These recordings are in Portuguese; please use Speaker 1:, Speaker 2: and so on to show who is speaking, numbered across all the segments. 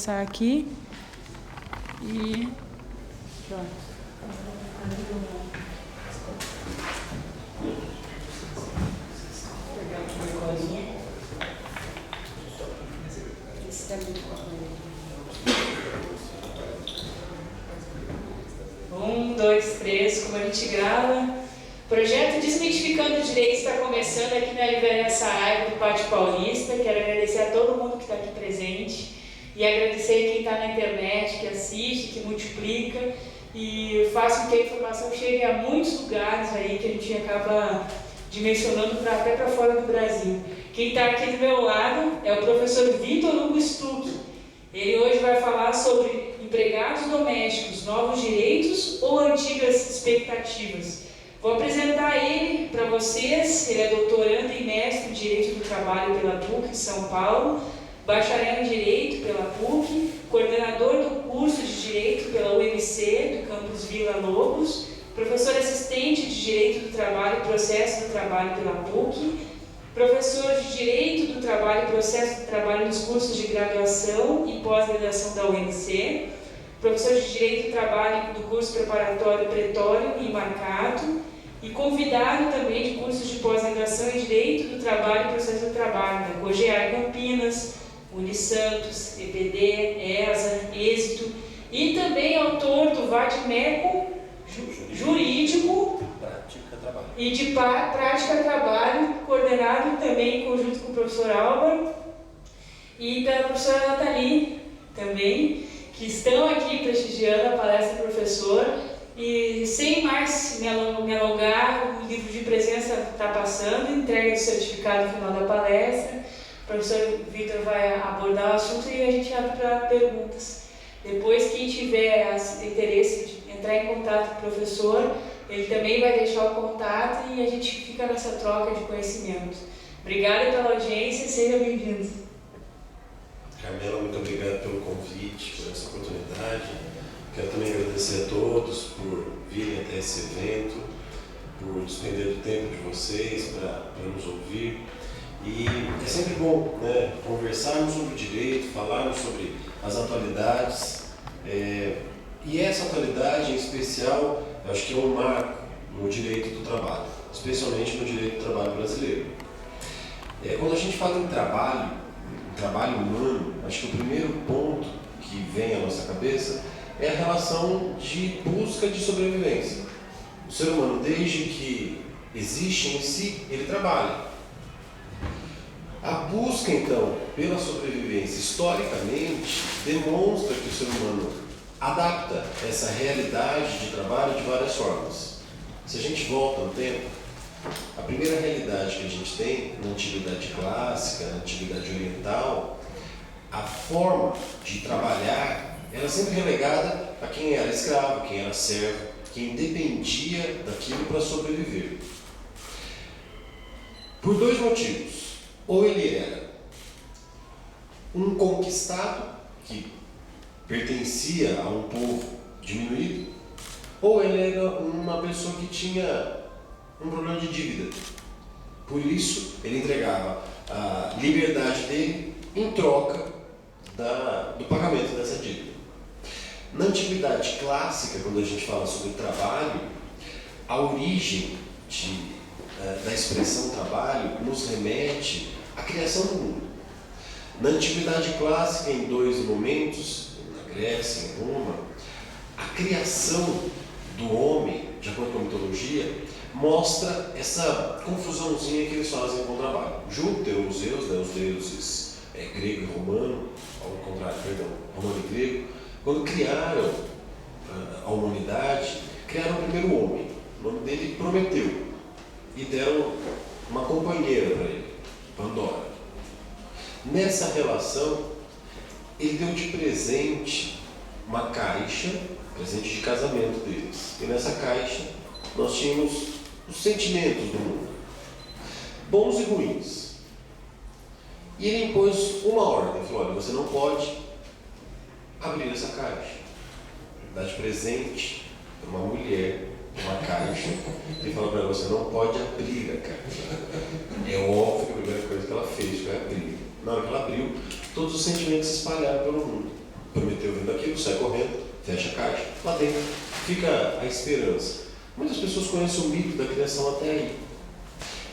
Speaker 1: começar aqui. E pronto. Um, dois, três, como a gente grava. O projeto Desmitificando o Direito está começando aqui na Livraria Saraiva do Pátio Paulista. Quero agradecer a todo mundo que está aqui presente e agradecer quem está na internet, que assiste, que multiplica e faz com que a informação chegue a muitos lugares aí que a gente acaba dimensionando até para fora do Brasil. Quem está aqui do meu lado é o professor Vitor Hugo Stuck. Ele hoje vai falar sobre empregados domésticos, novos direitos ou antigas expectativas. Vou apresentar ele para vocês. Ele é doutorando e mestre em Direito do Trabalho pela PUC de São Paulo, bacharel em Direito pela PUC, coordenador do curso de Direito pela UMC, do campus Vila Lobos, professor assistente de Direito do Trabalho e Processo do Trabalho pela PUC, professor de Direito do Trabalho e Processo do Trabalho nos cursos de graduação e pós-graduação da UMC, professor de Direito do Trabalho do curso preparatório Pretório e Marcato, e convidado também de cursos de pós-graduação em Direito do Trabalho e Processo do Trabalho, da COGEA Campinas, Unisantos, EPD, ESA, Êxito, e também autor do Vadimeco Jurídico e de Prática Trabalho, coordenado também em conjunto com o professor Álvaro e pela professora Nathalie também, que estão aqui prestigiando a palestra do professor. E sem mais me alongar, o livro de presença está passando, entrega o certificado no final da palestra. O professor Vitor vai abordar o assunto e a gente abre para perguntas. Depois, quem tiver interesse de entrar em contato com o professor, ele também vai deixar o contato e a gente fica nessa troca de conhecimento. Obrigada pela audiência e seja bem-vindo.
Speaker 2: Carmela, muito obrigado pelo convite, por essa oportunidade. Quero também agradecer a todos por virem até esse evento, por despender do tempo de vocês para nos ouvir. E é sempre bom, né, conversarmos sobre o direito, falarmos sobre as atualidades. E essa atualidade em especial, eu acho que é um marco no direito do trabalho, especialmente no direito do trabalho brasileiro. Quando a gente fala em trabalho humano, acho que o primeiro ponto que vem à nossa cabeça é a relação de busca de sobrevivência. O ser humano, desde que existe em si, ele trabalha. A busca, então, pela sobrevivência, historicamente, demonstra que o ser humano adapta essa realidade de trabalho de várias formas. Se a gente volta no tempo, a primeira realidade que a gente tem na antiguidade clássica, na antiguidade oriental, a forma de trabalhar era sempre relegada a quem era escravo, quem era servo, quem dependia daquilo para sobreviver. Por dois motivos. Ou ele era um conquistado, que pertencia a um povo diminuído, ou ele era uma pessoa que tinha um problema de dívida. Por isso, ele entregava a liberdade dele em troca do pagamento dessa dívida. Na antiguidade clássica, quando a gente fala sobre trabalho, a origem da expressão trabalho nos remete à criação do mundo. Na antiguidade clássica, em dois momentos, na Grécia e em Roma, a criação do homem, de acordo com a mitologia, mostra essa confusãozinha que eles fazem com o trabalho. Júpiter, os Zeus, né, os deuses grego e romano, ao contrário, perdão, romano e grego, quando criaram a humanidade, criaram o primeiro homem. O nome dele Prometeu. E deram uma companheira para ele, Pandora. Nessa relação, ele deu de presente uma caixa, presente de casamento deles. E nessa caixa, nós tínhamos os sentimentos do mundo, bons e ruins. E ele impôs uma ordem, falou: olha, você não pode abrir essa caixa. Dá de presente para uma mulher uma caixa e fala para ela: você não pode abrir a caixa. É óbvio que a primeira coisa que ela fez foi abrir. Na hora que ela abriu, todos os sentimentos se espalharam pelo mundo. sai correndo, fecha a caixa, lá dentro fica a esperança. Muitas pessoas conhecem o mito da criação até aí.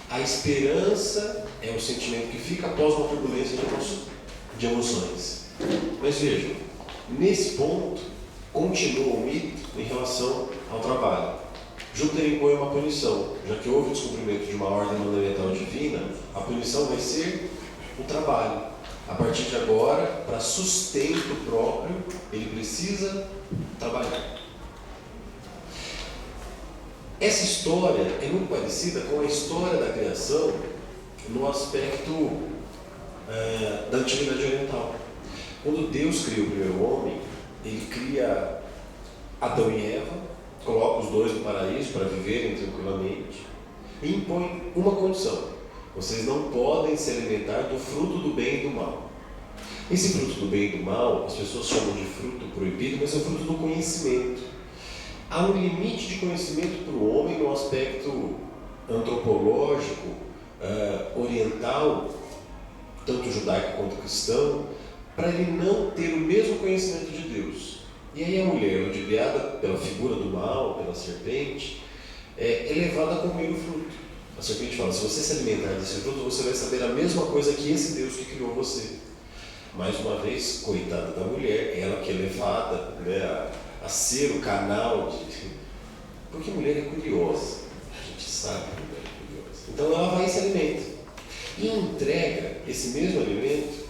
Speaker 2: A esperança é o sentimento que fica após uma turbulência de emoções. Mas vejam, nesse ponto, continua o mito em relação ao trabalho. Júpiter impõe uma punição, já que houve o descumprimento de uma ordem mandamental divina, a punição vai ser o trabalho. A partir de agora, para sustento próprio, ele precisa trabalhar. Essa história é muito parecida com a história da criação no aspecto da Antiguidade Oriental. Quando Deus cria o primeiro homem, ele cria Adão e Eva, coloca os dois no paraíso para viverem tranquilamente e impõe uma condição: vocês não podem se alimentar do fruto do bem e do mal. Esse fruto do bem e do mal, as pessoas chamam de fruto proibido, mas é o fruto do conhecimento. Há um limite de conhecimento para o homem no aspecto antropológico, oriental, tanto judaico quanto cristão, para ele não ter o mesmo conhecimento de Deus. E aí a mulher, ludibriada pela figura do mal, pela serpente, é levada a comer o fruto. A serpente fala: se você se alimentar desse fruto, você vai saber a mesma coisa que esse Deus que criou você. Mais uma vez, coitada da mulher, ela que é levada, né, a ser o canal de... Porque mulher é curiosa, a gente sabe que mulher é curiosa. Então ela vai e se alimenta. E entrega esse mesmo alimento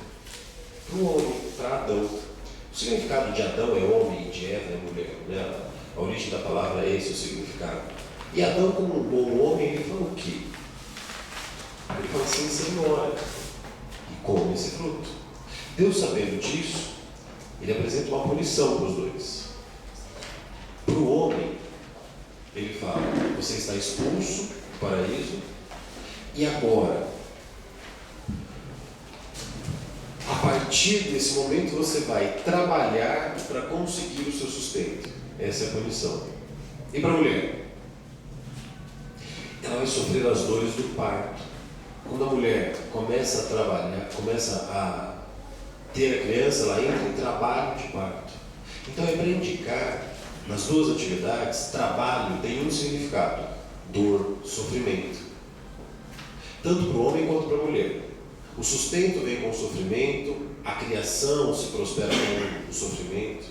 Speaker 2: para o homem, para Adão. O significado de Adão é homem e de Eva é mulher, né? A origem da palavra é esse o significado. E Adão, como um bom homem, ele fala o quê? Ele fala assim: Senhora, e come esse fruto. Deus, sabendo disso, ele apresenta uma punição para os dois. Para o homem, ele fala: você está expulso do paraíso, e agora, a partir desse momento, você vai trabalhar para conseguir o seu sustento. Essa é a punição. E para a mulher? Ela vai sofrer as dores do parto. Quando a mulher começa a trabalhar, começa a ter a criança, ela entra em trabalho de parto. Então é para indicar, nas duas atividades, trabalho tem um significado: dor, sofrimento. Tanto para o homem quanto para a mulher. O sustento vem com o sofrimento, a criação se prospera com o sofrimento.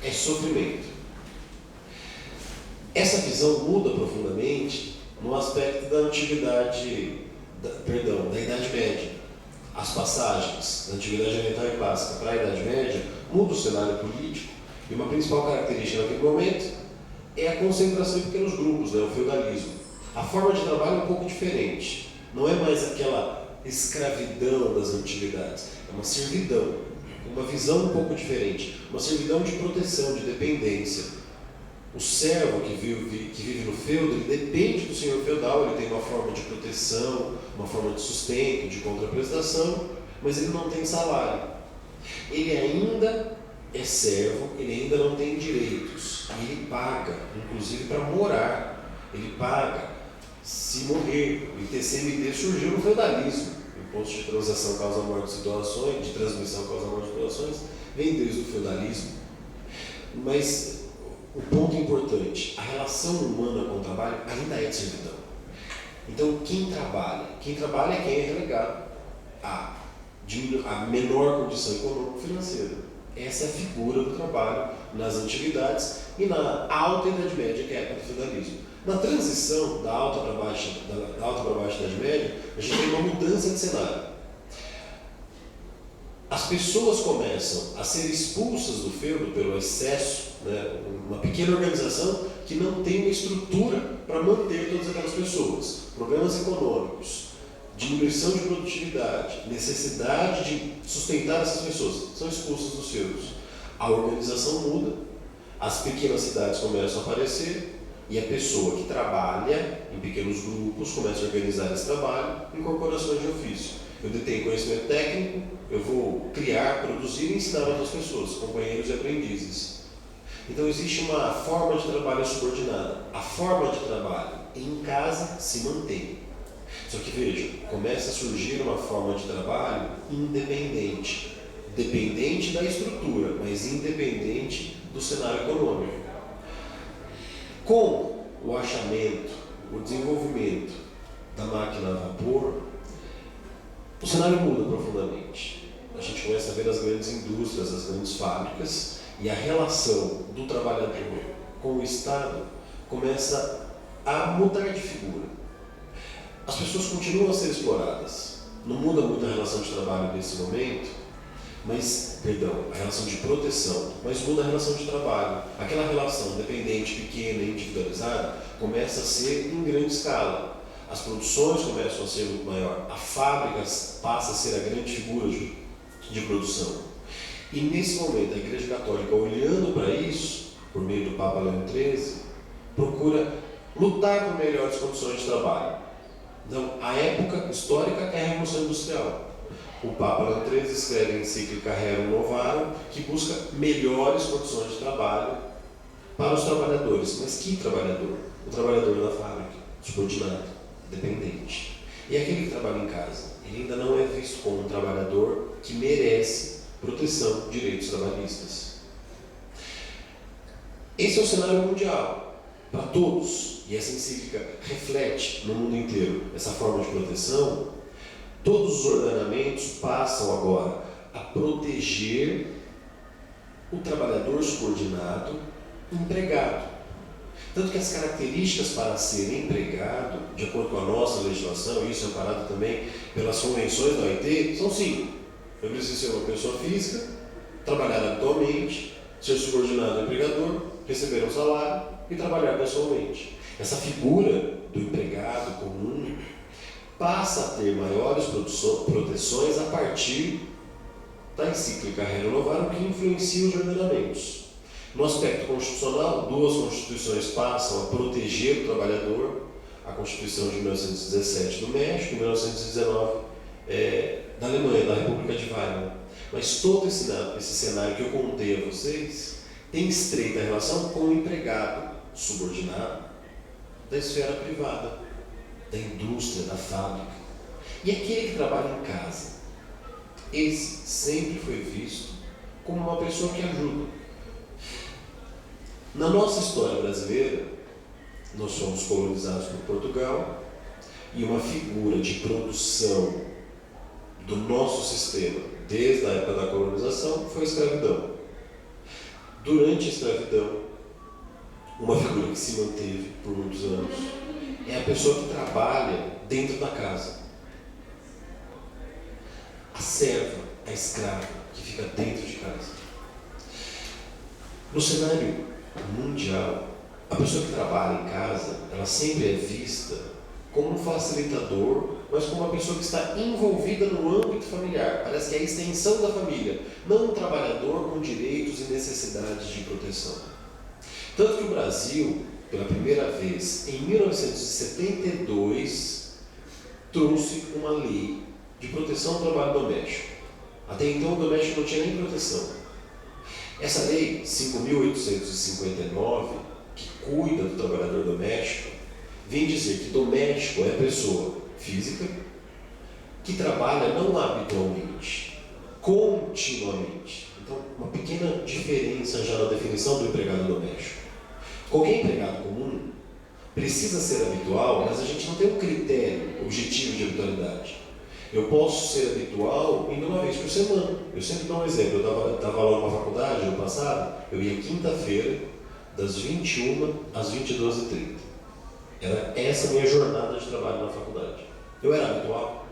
Speaker 2: É sofrimento. Essa visão muda profundamente no aspecto da antiguidade, da Idade Média. As passagens da Antiguidade Oriental e Clássica para a Idade Média mudam o cenário político, e uma principal característica naquele momento é a concentração em pequenos grupos, né, o feudalismo. A forma de trabalho é um pouco diferente. Não é mais aquela escravidão das antiguidades, é uma servidão, uma visão um pouco diferente, uma servidão de proteção, de dependência. O servo que vive no feudo, ele depende do senhor feudal, ele tem uma forma de proteção, uma forma de sustento, de contraprestação, mas ele não tem salário. Ele ainda é servo, ele ainda não tem direitos, e ele paga, inclusive para morar, ele paga. Se morrer, o ITCMD surgiu no feudalismo. O imposto de transação causa mortes e doações, de transmissão causa mortes e doações, vem desde o feudalismo. Mas o ponto importante: a relação humana com o trabalho ainda é de servidão. Então, quem trabalha é quem é relegado a menor condição econômico-financeira. Essa é a figura do trabalho nas antiguidades e na alta Idade Média, que é a época do feudalismo. Na transição da alta para baixa Idade Média, a gente tem uma mudança de cenário. As pessoas começam a ser expulsas do feudo pelo excesso, né? Uma pequena organização que não tem uma estrutura para manter todas aquelas pessoas. Problemas econômicos, diminuição de produtividade, necessidade de sustentar essas pessoas, são expulsas dos feudos. A organização muda, as pequenas cidades começam a aparecer, e a pessoa que trabalha em pequenos grupos começa a organizar esse trabalho em corporações de ofício. Eu detenho conhecimento técnico, eu vou criar, produzir e ensinar outras pessoas, companheiros e aprendizes. Então existe uma forma de trabalho subordinada. A forma de trabalho em casa se mantém. Só que veja, começa a surgir uma forma de trabalho independente, dependente da estrutura, mas mas independente do cenário econômico. Com o achamento, o desenvolvimento da máquina a vapor, o cenário muda profundamente. A gente começa a ver as grandes indústrias, as grandes fábricas, e a relação do trabalhador com o Estado começa a mudar de figura. As pessoas continuam a ser exploradas. Não muda muito a relação de trabalho nesse momento, a relação de proteção, mas muda a relação de trabalho. Aquela relação dependente, pequena, individualizada, começa a ser em grande escala. As produções começam a ser muito maior. A fábrica passa a ser a grande figura de produção. E nesse momento, a Igreja Católica, olhando para isso, por meio do Papa Leão XIII, procura lutar por melhores condições de trabalho. Então, a época histórica é a Revolução Industrial. O Papa Leão XIII escreve a encíclica Rerum Novarum, que busca melhores condições de trabalho para os trabalhadores. Mas que trabalhador? O trabalhador da fábrica, subordinado, dependente. E aquele que trabalha em casa, ele ainda não é visto como um trabalhador que merece proteção, direitos trabalhistas. Esse é o cenário mundial, para todos, e essa encíclica reflete no mundo inteiro essa forma de proteção. Todos os ordenamentos passam agora a proteger o trabalhador subordinado, empregado. Tanto que as características para ser empregado, de acordo com a nossa legislação, e isso é amparado também pelas convenções da OIT, são 5. Eu preciso ser uma pessoa física, trabalhar habitualmente, ser subordinado ao empregador, receber um salário e trabalhar pessoalmente. Essa figura do empregado comum passa a ter maiores proteções a partir da encíclica Rerum Novarum, que influencia os ordenamentos. No aspecto constitucional, 2 constituições passam a proteger o trabalhador: a Constituição de 1917 do México e 1919 da Alemanha, da República de Weimar. Mas todo esse cenário que eu contei a vocês tem estreita relação com o empregado subordinado da esfera privada, da indústria, da fábrica. E aquele que trabalha em casa, esse sempre foi visto como uma pessoa que ajuda. Na nossa história brasileira, nós fomos colonizados por Portugal, e uma figura de produção do nosso sistema, desde a época da colonização, foi a escravidão. Durante a escravidão, uma figura que se manteve por muitos anos é a pessoa que trabalha dentro da casa. A serva, a escrava, que fica dentro de casa. No cenário mundial, a pessoa que trabalha em casa, ela sempre é vista como um facilitador, mas como uma pessoa que está envolvida no âmbito familiar. Parece que é a extensão da família, não um trabalhador com direitos e necessidades de proteção. Tanto que o Brasil, pela primeira vez, em 1972, trouxe uma lei de proteção ao trabalho doméstico. Até então o doméstico não tinha nem proteção. Essa lei, 5.859, que cuida do trabalhador doméstico, vem dizer que doméstico é a pessoa física que trabalha não habitualmente, continuamente. Então, uma pequena diferença já na definição do empregado doméstico. Qualquer empregado comum precisa ser habitual, mas a gente não tem um critério objetivo de habitualidade. Eu posso ser habitual indo uma vez por semana. Eu sempre dou um exemplo. Eu dava aula numa faculdade ano passado, eu ia quinta-feira, das 21 às 22h30. Era essa a minha jornada de trabalho na faculdade. Eu era habitual?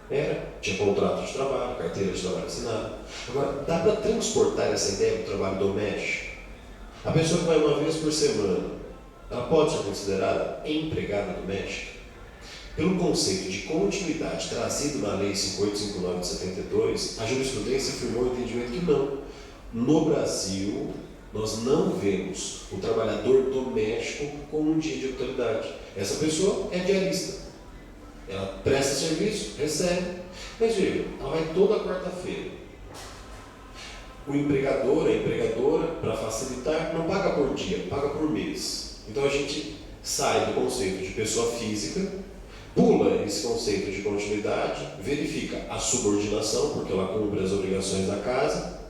Speaker 2: Era. Tinha contrato de trabalho, carteira de trabalho assinada. Agora, dá para transportar essa ideia do trabalho doméstico? A pessoa que vai uma vez por semana, ela pode ser considerada empregada doméstica? Pelo conceito de continuidade trazido na Lei 5859 de 72, a jurisprudência afirmou o entendimento que não. No Brasil, nós não vemos o trabalhador doméstico com um dia de habitualidade. Essa pessoa é diarista. Ela presta serviço, recebe. Mas veja, ela vai toda quarta-feira. O empregador, a empregadora, para facilitar, não paga por dia, paga por mês. Então a gente sai do conceito de pessoa física, pula esse conceito de continuidade, verifica a subordinação, porque ela cumpre as obrigações da casa,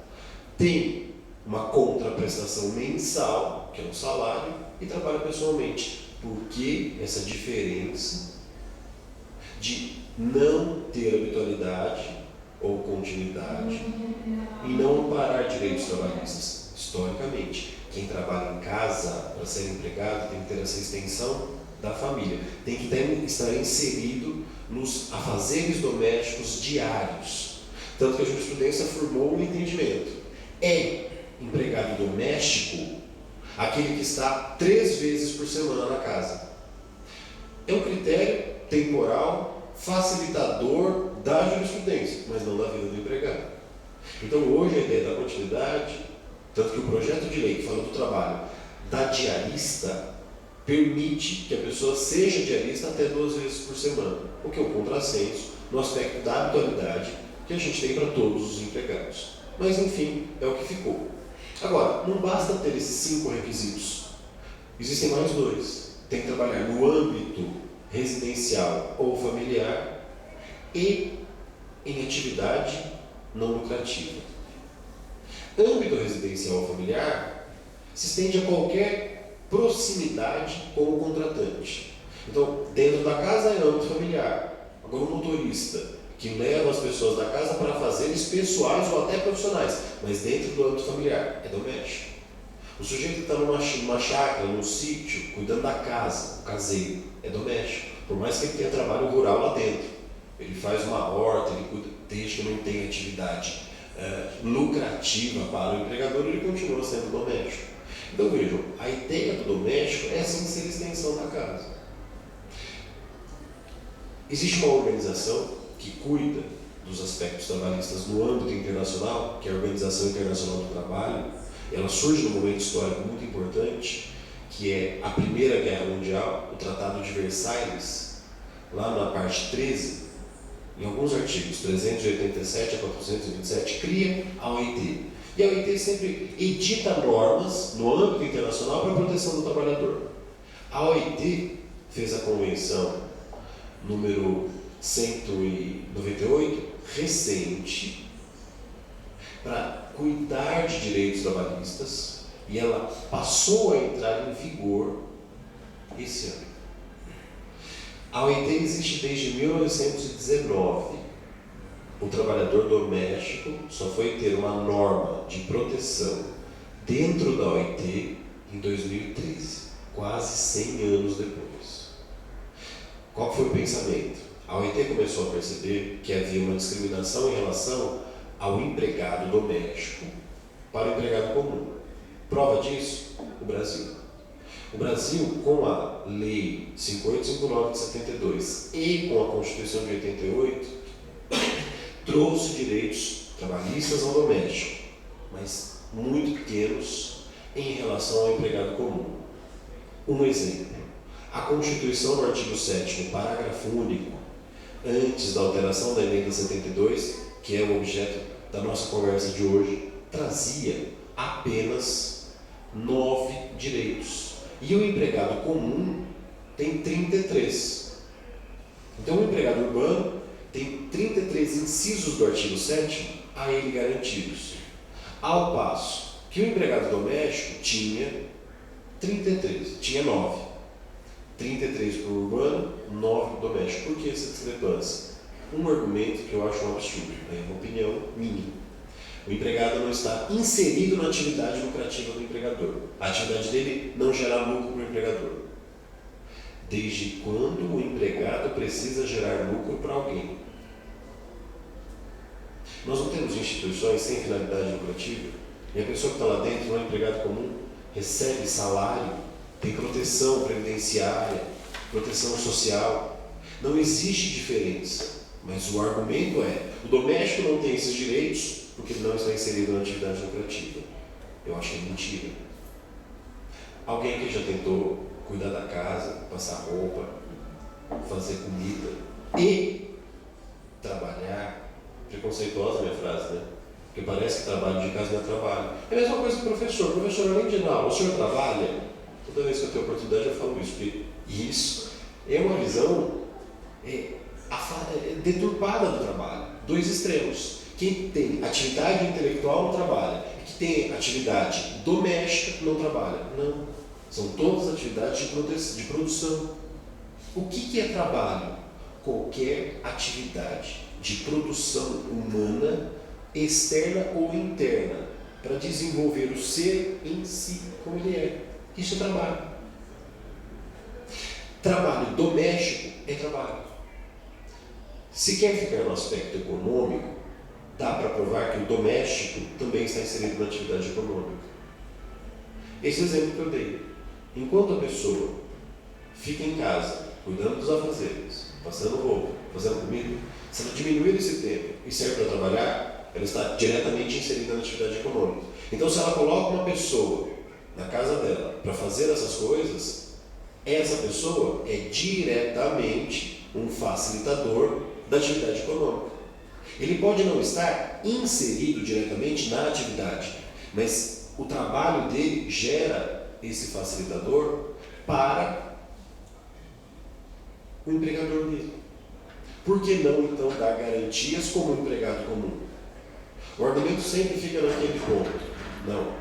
Speaker 2: tem uma contraprestação mensal, que é um salário, e trabalha pessoalmente. Por que essa diferença de não ter habitualidade ou continuidade e não amparar direitos trabalhistas? Historicamente, quem trabalha em casa para ser empregado tem que ter essa extensão da família, tem que estar inserido nos afazeres domésticos diários. Tanto que a jurisprudência formou um entendimento. É empregado doméstico aquele que está 3 vezes por semana na casa. É um critério temporal facilitador da jurisprudência, mas não da vida do empregado. Então hoje a ideia da continuidade, tanto que o projeto de lei que fala do trabalho da diarista permite que a pessoa seja diarista até 2 vezes por semana, o que é um contrassenso no aspecto da habitualidade que a gente tem para todos os empregados. Mas enfim, é o que ficou. Agora, não basta ter esses 5 requisitos. Existem mais 2. Tem que trabalhar no âmbito residencial ou familiar e em atividade não lucrativa. Âmbito residencial ou familiar se estende a qualquer proximidade com o contratante. Então, dentro da casa é âmbito familiar. Agora, o motorista que leva as pessoas da casa para fazeres pessoais ou até profissionais, mas dentro do âmbito familiar, é doméstico. O sujeito que está numa chácara, num sítio, cuidando da casa, o caseiro, é doméstico. Por mais que ele tenha trabalho rural lá dentro, ele faz uma horta, ele cuida, desde que não tenha atividade lucrativa para o empregador, ele continua sendo doméstico. Então vejam, a ideia do doméstico é sim ser extensão da casa. Existe uma organização que cuida dos aspectos trabalhistas no âmbito internacional, que é a Organização Internacional do Trabalho. Ela surge num momento histórico muito importante, que é a Primeira Guerra Mundial, o Tratado de Versailles, lá na parte 13, em alguns artigos, 387 a 427, cria a OIT. E a OIT sempre edita normas no âmbito internacional para a proteção do trabalhador. A OIT fez a convenção número 198, recente, para cuidar de direitos trabalhistas, e ela passou a entrar em vigor esse ano. A OIT existe desde 1919. O trabalhador doméstico só foi ter uma norma de proteção dentro da OIT em 2013, quase 100 anos depois. Qual foi o pensamento? A OIT começou a perceber que havia uma discriminação em relação ao empregado doméstico para o empregado comum. Prova disso? O Brasil. O Brasil, com a Lei 5859 de 72 e com a Constituição de 88, trouxe direitos trabalhistas ao doméstico, mas muito pequenos em relação ao empregado comum. Um exemplo: a Constituição, no artigo 7º, parágrafo único, antes da alteração da emenda 72, que é o objeto da nossa conversa de hoje, trazia apenas 9 direitos. E o empregado comum tem 33. Então o empregado urbano tem 33 incisos do artigo 7º a ele garantidos. Ao passo que o empregado doméstico tinha 33, tinha 9. 33 para o urbano, 9 para o doméstico. Por que essa discrepância? Um argumento que eu acho um absurdo, é uma opinião minha. O empregado não está inserido na atividade lucrativa do empregador. A atividade dele não gera lucro para o empregador. Desde quando o empregado precisa gerar lucro para alguém? Nós não temos instituições sem finalidade lucrativa, e a pessoa que está lá dentro, não é empregado comum, recebe salário, tem proteção previdenciária, proteção social. Não existe diferença, mas o argumento é: o doméstico não tem esses direitos porque ele não está inserido na atividade lucrativa. Eu acho que é mentira. Alguém que já tentou cuidar da casa, passar roupa, fazer comida e trabalhar, preconceituosa a minha frase, né? Porque parece que trabalho de casa não é trabalho. É a mesma coisa que o professor. O professor, além de dar aula, o senhor trabalha? Toda vez que eu tenho oportunidade eu falo isso, porque isso é uma visão deturpada do trabalho. 2 extremos. Quem tem atividade intelectual não trabalha, e que tem atividade doméstica não trabalha. Não. São todas atividades de produção. O que é trabalho? Qualquer atividade de produção humana, externa ou interna, para desenvolver o ser em si, como ele é. Isso é trabalho. Trabalho doméstico é trabalho. Se quer ficar no aspecto econômico, dá para provar que o doméstico também está inserido na atividade econômica. Esse exemplo que eu dei. Enquanto a pessoa fica em casa, cuidando dos afazeres, passando roupa, fazendo comida, se ela diminuir esse tempo e serve para trabalhar, ela está diretamente inserida na atividade econômica. Então, se ela coloca uma pessoa na casa dela para fazer essas coisas, essa pessoa é diretamente um facilitador da atividade econômica. Ele pode não estar inserido diretamente na atividade, mas o trabalho dele gera esse facilitador para o empregador dele. Por que não, então, dar garantias como um empregado comum? O argumento sempre fica naquele ponto. Não.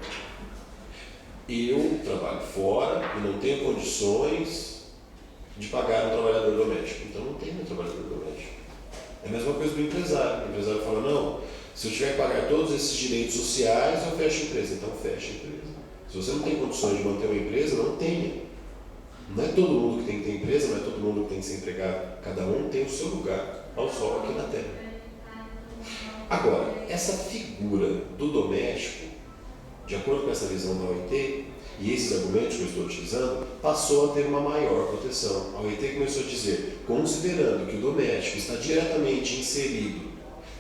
Speaker 2: Eu trabalho fora e não tenho condições de pagar um trabalhador doméstico. Então não tenho um trabalhador doméstico. É a mesma coisa do empresário. O empresário fala, não, se eu tiver que pagar todos esses direitos sociais, eu fecho a empresa. Então fecha a empresa. Se você não tem condições de manter uma empresa, não tenha. Não é todo mundo que tem que ter empresa, não é todo mundo que tem que ser empregado. Cada um tem o seu lugar ao sol aqui na Terra. Agora, essa figura do doméstico, de acordo com essa visão da OIT, e esses argumentos que eu estou utilizando, passou a ter uma maior proteção. A OIT começou a dizer, considerando que o doméstico está diretamente inserido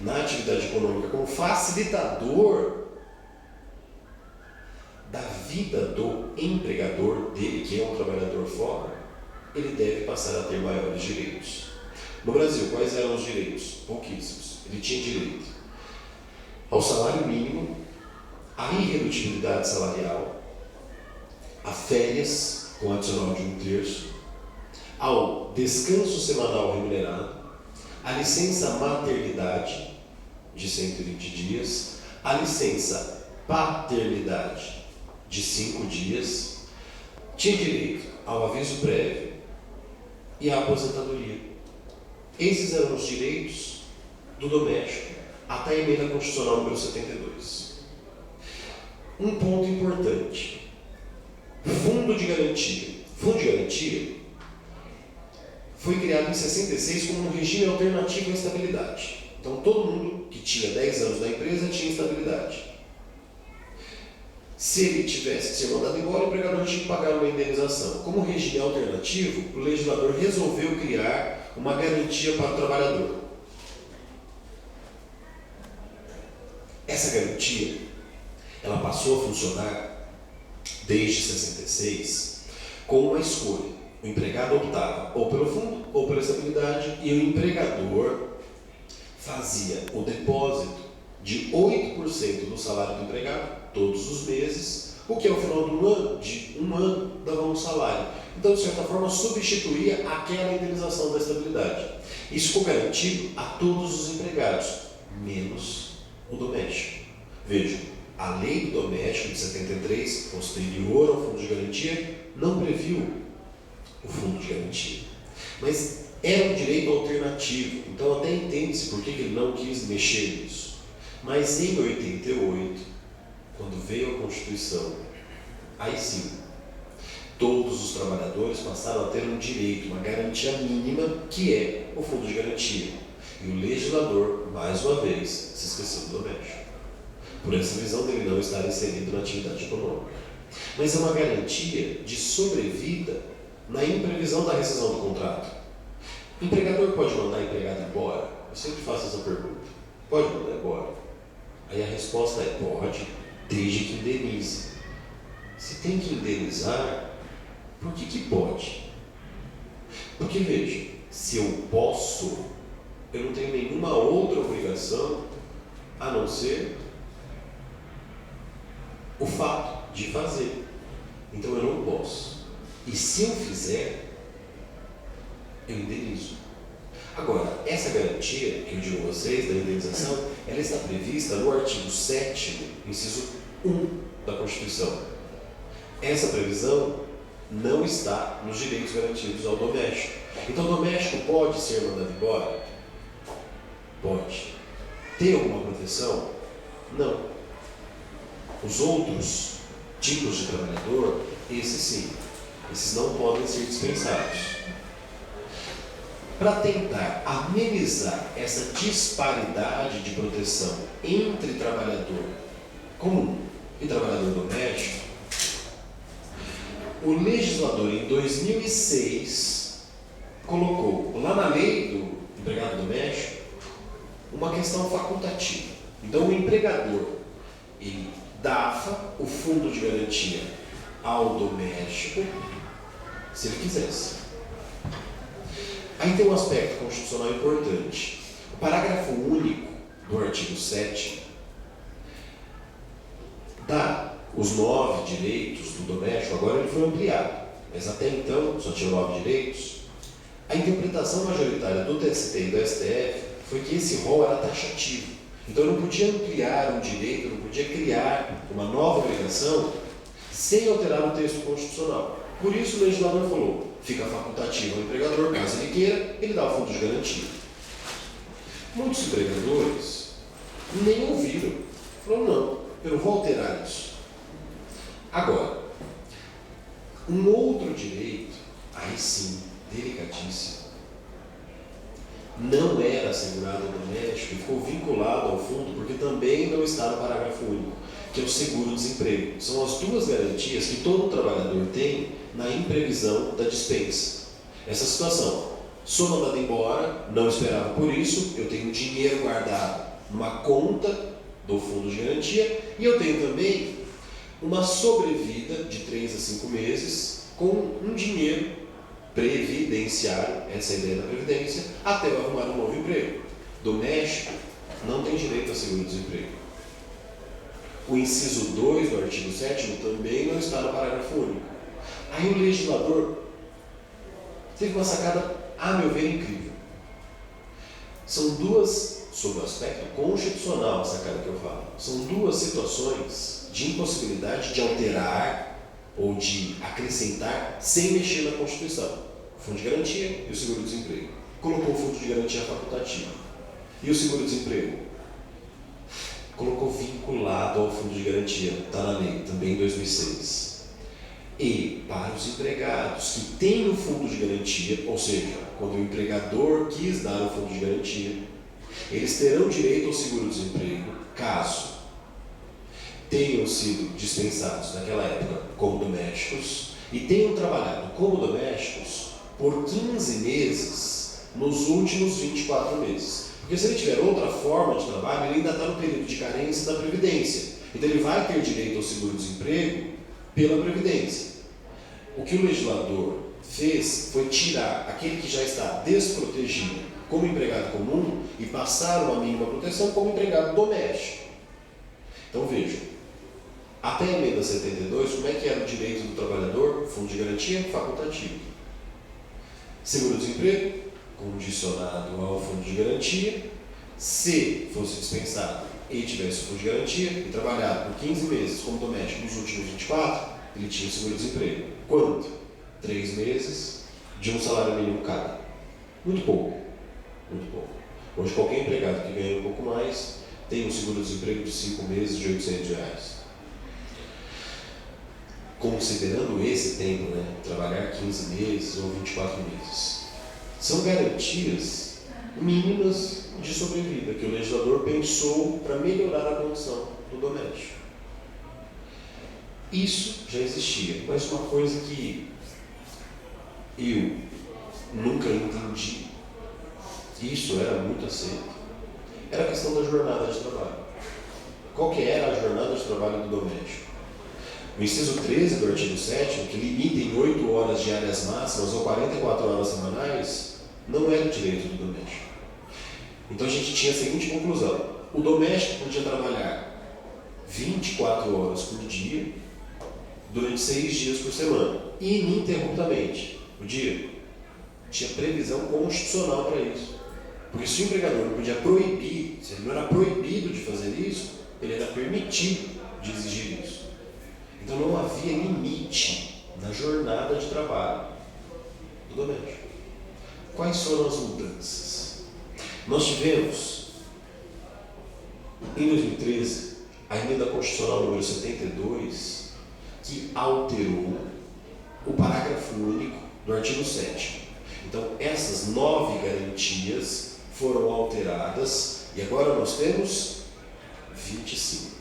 Speaker 2: na atividade econômica como facilitador da vida do empregador dele, que é um trabalhador fora, ele deve passar a ter maiores direitos. No Brasil, quais eram os direitos? Pouquíssimos. Ele tinha direito ao salário mínimo, à irredutibilidade salarial, a férias com adicional de 1/3, ao descanso semanal remunerado, a licença maternidade de 120 dias, a licença paternidade de 5 dias, tinha direito ao aviso prévio e à aposentadoria. Esses eram os direitos do doméstico até a emenda constitucional número 72. Um ponto importante. Fundo de garantia. Fundo de garantia foi criado em 66 como um regime alternativo à estabilidade. Então, todo mundo que tinha 10 anos na empresa tinha estabilidade. Se ele tivesse que ser mandado embora, o empregador tinha que pagar uma indenização. Como regime alternativo, o legislador resolveu criar uma garantia para o trabalhador. Essa garantia, ela passou a funcionar desde 66 com uma escolha. O empregado optava ou pelo fundo ou pela estabilidade e o empregador fazia o depósito de 8% do salário do empregado todos os meses, o que ao final de um ano dava um salário. Então, de certa forma, substituía aquela indenização da estabilidade. Isso ficou garantido a todos os empregados, menos o doméstico. Vejam, a lei do doméstico de 73, posterior ao fundo de garantia, não previu o fundo de garantia. Mas era um direito alternativo, então até entende-se por que ele não quis mexer nisso. Mas em 88, quando veio a Constituição, aí sim, todos os trabalhadores passaram a ter um direito, uma garantia mínima, que é o fundo de garantia. E o legislador, mais uma vez, se esqueceu do doméstico, por essa visão dele não estar inserido na atividade econômica. Mas é uma garantia de sobrevida na imprevisão da rescisão do contrato. O empregador pode mandar o empregado embora? Eu sempre faço essa pergunta. Pode mandar embora? Aí a resposta é pode, desde que indenize. Se tem que indenizar, por que pode? Porque veja, se eu posso, eu não tenho nenhuma outra obrigação a não ser o fato de fazer. Então eu não posso. E se eu fizer, eu indenizo. Agora, essa garantia que eu digo a vocês, da indenização, ela está prevista no artigo 7º, inciso 1 da Constituição. Essa previsão não está nos direitos garantidos ao doméstico. Então, o doméstico pode ser mandado embora? Pode. Tem alguma proteção? Não. Os outros tipos de trabalhador, esses sim. Esses não podem ser dispensados. Para tentar amenizar essa disparidade de proteção entre trabalhador comum e trabalhador doméstico, o legislador em 2006 colocou lá na lei do empregado doméstico uma questão facultativa. Então o empregador, ele dava o fundo de garantia ao doméstico se ele quisesse. Aí tem um aspecto constitucional importante. O parágrafo único do artigo 7 dá os 9 direitos do doméstico, agora ele foi ampliado, mas até então só tinha 9 direitos. A interpretação majoritária do TST e do STF foi que esse rol era taxativo. Então eu não podia ampliar um direito, eu não podia criar uma nova obrigação sem alterar o texto constitucional. Por isso o legislador falou, fica facultativo ao empregador, caso ele queira, ele dá o fundo de garantia. Muitos empregadores nem ouviram. Falaram, não, eu não vou alterar isso. Agora, um outro direito, aí sim, delicadíssimo, não era assegurado ao doméstico e ficou vinculado ao fundo, porque também não está no parágrafo único, que é o seguro-desemprego. São as duas garantias que todo trabalhador tem na imprevisão da dispensa. Essa situação, sou mandado embora, não esperava por isso, eu tenho dinheiro guardado numa conta do fundo de garantia e eu tenho também uma sobrevida de 3 a 5 meses com um dinheiro previdenciário, essa é a ideia da previdência, até eu arrumar um novo emprego. Doméstico não tem direito a seguro-desemprego. O inciso 2 do artigo 7º também não está no parágrafo único. Aí o legislador teve uma sacada, a meu ver, incrível. São duas, sob o aspecto constitucional, a sacada que eu falo, são duas situações de impossibilidade de alterar ou de acrescentar sem mexer na Constituição. O fundo de garantia e o seguro-desemprego. Colocou o fundo de garantia facultativo. E o seguro-desemprego? Colocou vinculado ao fundo de garantia, está na lei, também em 2006. E para os empregados que têm o fundo de garantia, ou seja, quando o empregador quis dar o fundo de garantia, eles terão direito ao seguro-desemprego caso tenham sido dispensados naquela época como domésticos e tenham trabalhado como domésticos por 15 meses nos últimos 24 meses. Porque se ele tiver outra forma de trabalho, ele ainda está no período de carência da Previdência. Então ele vai ter direito ao seguro-desemprego pela Previdência. O que o legislador fez foi tirar aquele que já está desprotegido como empregado comum e passar uma mínima proteção como empregado doméstico. Então vejam, até a emenda 72, como é que era o direito do trabalhador? Fundo de garantia facultativo. Seguro-desemprego, condicionado ao fundo de garantia. Se fosse dispensado e tivesse o fundo de garantia e trabalhado por 15 meses como doméstico nos últimos 24, ele tinha seguro-desemprego. Quanto? 3 meses de um salário mínimo cada. Muito pouco. Muito pouco. Hoje qualquer empregado que ganha um pouco mais tem um seguro-desemprego de 5 meses de R$800. Considerando esse tempo, né, trabalhar 15 meses ou 24 meses, são garantias mínimas de sobrevida que o legislador pensou para melhorar a condição do doméstico. Isso já existia, mas uma coisa que eu nunca entendi, isso era muito aceito, era a questão da jornada de trabalho. Qual que era a jornada de trabalho do doméstico? O inciso 13 do artigo 7º, que limita em 8 horas diárias máximas ou 44 horas semanais, não era o direito do doméstico. Então a gente tinha a seguinte conclusão: o doméstico podia trabalhar 24 horas por dia, durante 6 dias por semana, ininterruptamente. Podia? Tinha previsão constitucional para isso. Porque se o empregador não podia proibir, se ele não era proibido de fazer isso, ele era permitido de exigir isso. Então não havia limite na jornada de trabalho do doméstico. Quais foram as mudanças? Nós tivemos, em 2013, a emenda constitucional número 72, que alterou o parágrafo único do artigo 7º. Então, essas 9 garantias foram alteradas e agora nós temos 25.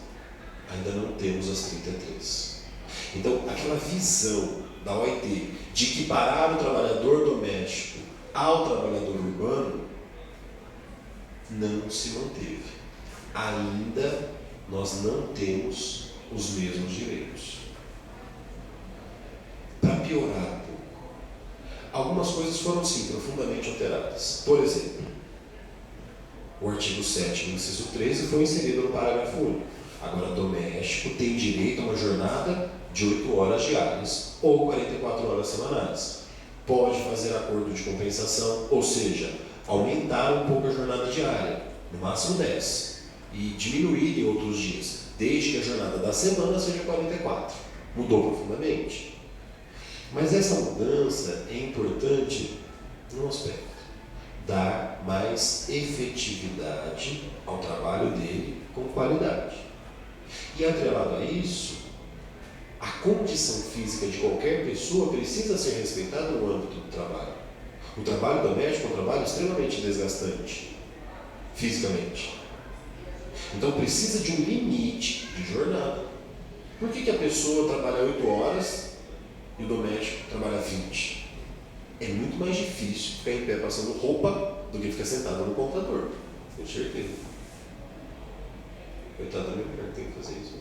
Speaker 2: Ainda não temos as 33. Então, aquela visão da OIT de equiparar o trabalhador doméstico ao trabalhador urbano não se manteve. Ainda nós não temos os mesmos direitos. Para piorar um pouco, algumas coisas foram sim profundamente alteradas. Por exemplo, o artigo 7º, inciso 13, foi inserido no parágrafo único. Agora, doméstico tem direito a uma jornada de 8 horas diárias ou 44 horas semanais. Pode fazer acordo de compensação, ou seja, aumentar um pouco a jornada diária, no máximo 10, e diminuir em outros dias, desde que a jornada da semana seja 44. Mudou profundamente. Mas essa mudança é importante num aspecto: dar mais efetividade ao trabalho dele com qualidade. E atrelado a isso, a condição física de qualquer pessoa precisa ser respeitada no âmbito do trabalho. O trabalho doméstico é um trabalho extremamente desgastante, fisicamente. Então precisa de um limite de jornada. Por que a pessoa trabalha 8 horas e o doméstico trabalha 20? É muito mais difícil ficar em pé passando roupa do que ficar sentado no computador. Tenho certeza. Coitado da minha mulher, tem que fazer isso.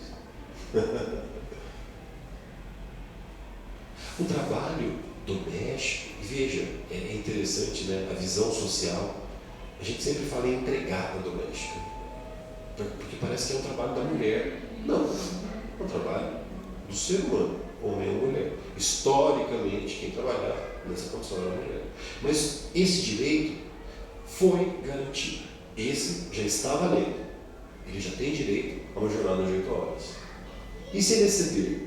Speaker 2: O trabalho doméstico, e veja, é interessante, né? A visão social. A gente sempre fala em empregada doméstica, porque parece que é um trabalho da mulher. Não, é um trabalho do ser humano, homem ou mulher. Historicamente, quem trabalhava nessa condição era a mulher. Mas esse direito foi garantido. Esse já está valendo. Ele já tem direito a uma jornada de 8 horas. E se ele exceder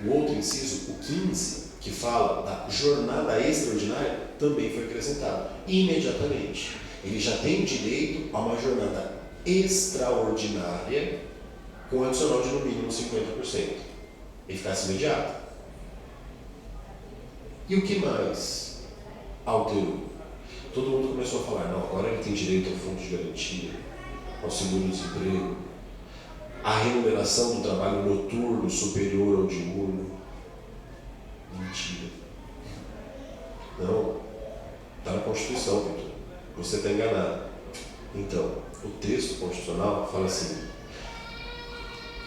Speaker 2: o outro inciso, o 15, que fala da jornada extraordinária, também foi acrescentado imediatamente. Ele já tem direito a uma jornada extraordinária com adicional de no mínimo 50%. Eficácia imediata. E o que mais alterou? Todo mundo começou a falar: não, agora ele tem direito ao fundo de garantia, ao seguro-desemprego, à remuneração do trabalho noturno superior ao diurno. Mentira. Não. Está na Constituição, Vitor. Você está enganado. Então, o texto constitucional fala assim: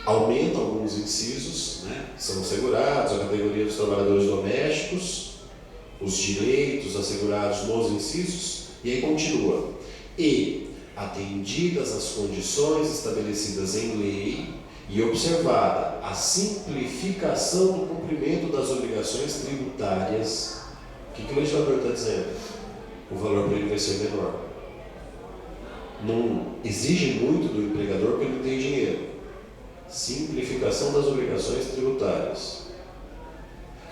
Speaker 2: aumenta alguns incisos, né? São assegurados a categoria dos trabalhadores domésticos, os direitos assegurados nos incisos, e aí continua: e atendidas as condições estabelecidas em lei e observada a simplificação do cumprimento das obrigações tributárias. O que o legislador está dizendo? O valor para ele vai ser menor. Não exige muito do empregador porque ele não tem dinheiro. Simplificação das obrigações tributárias,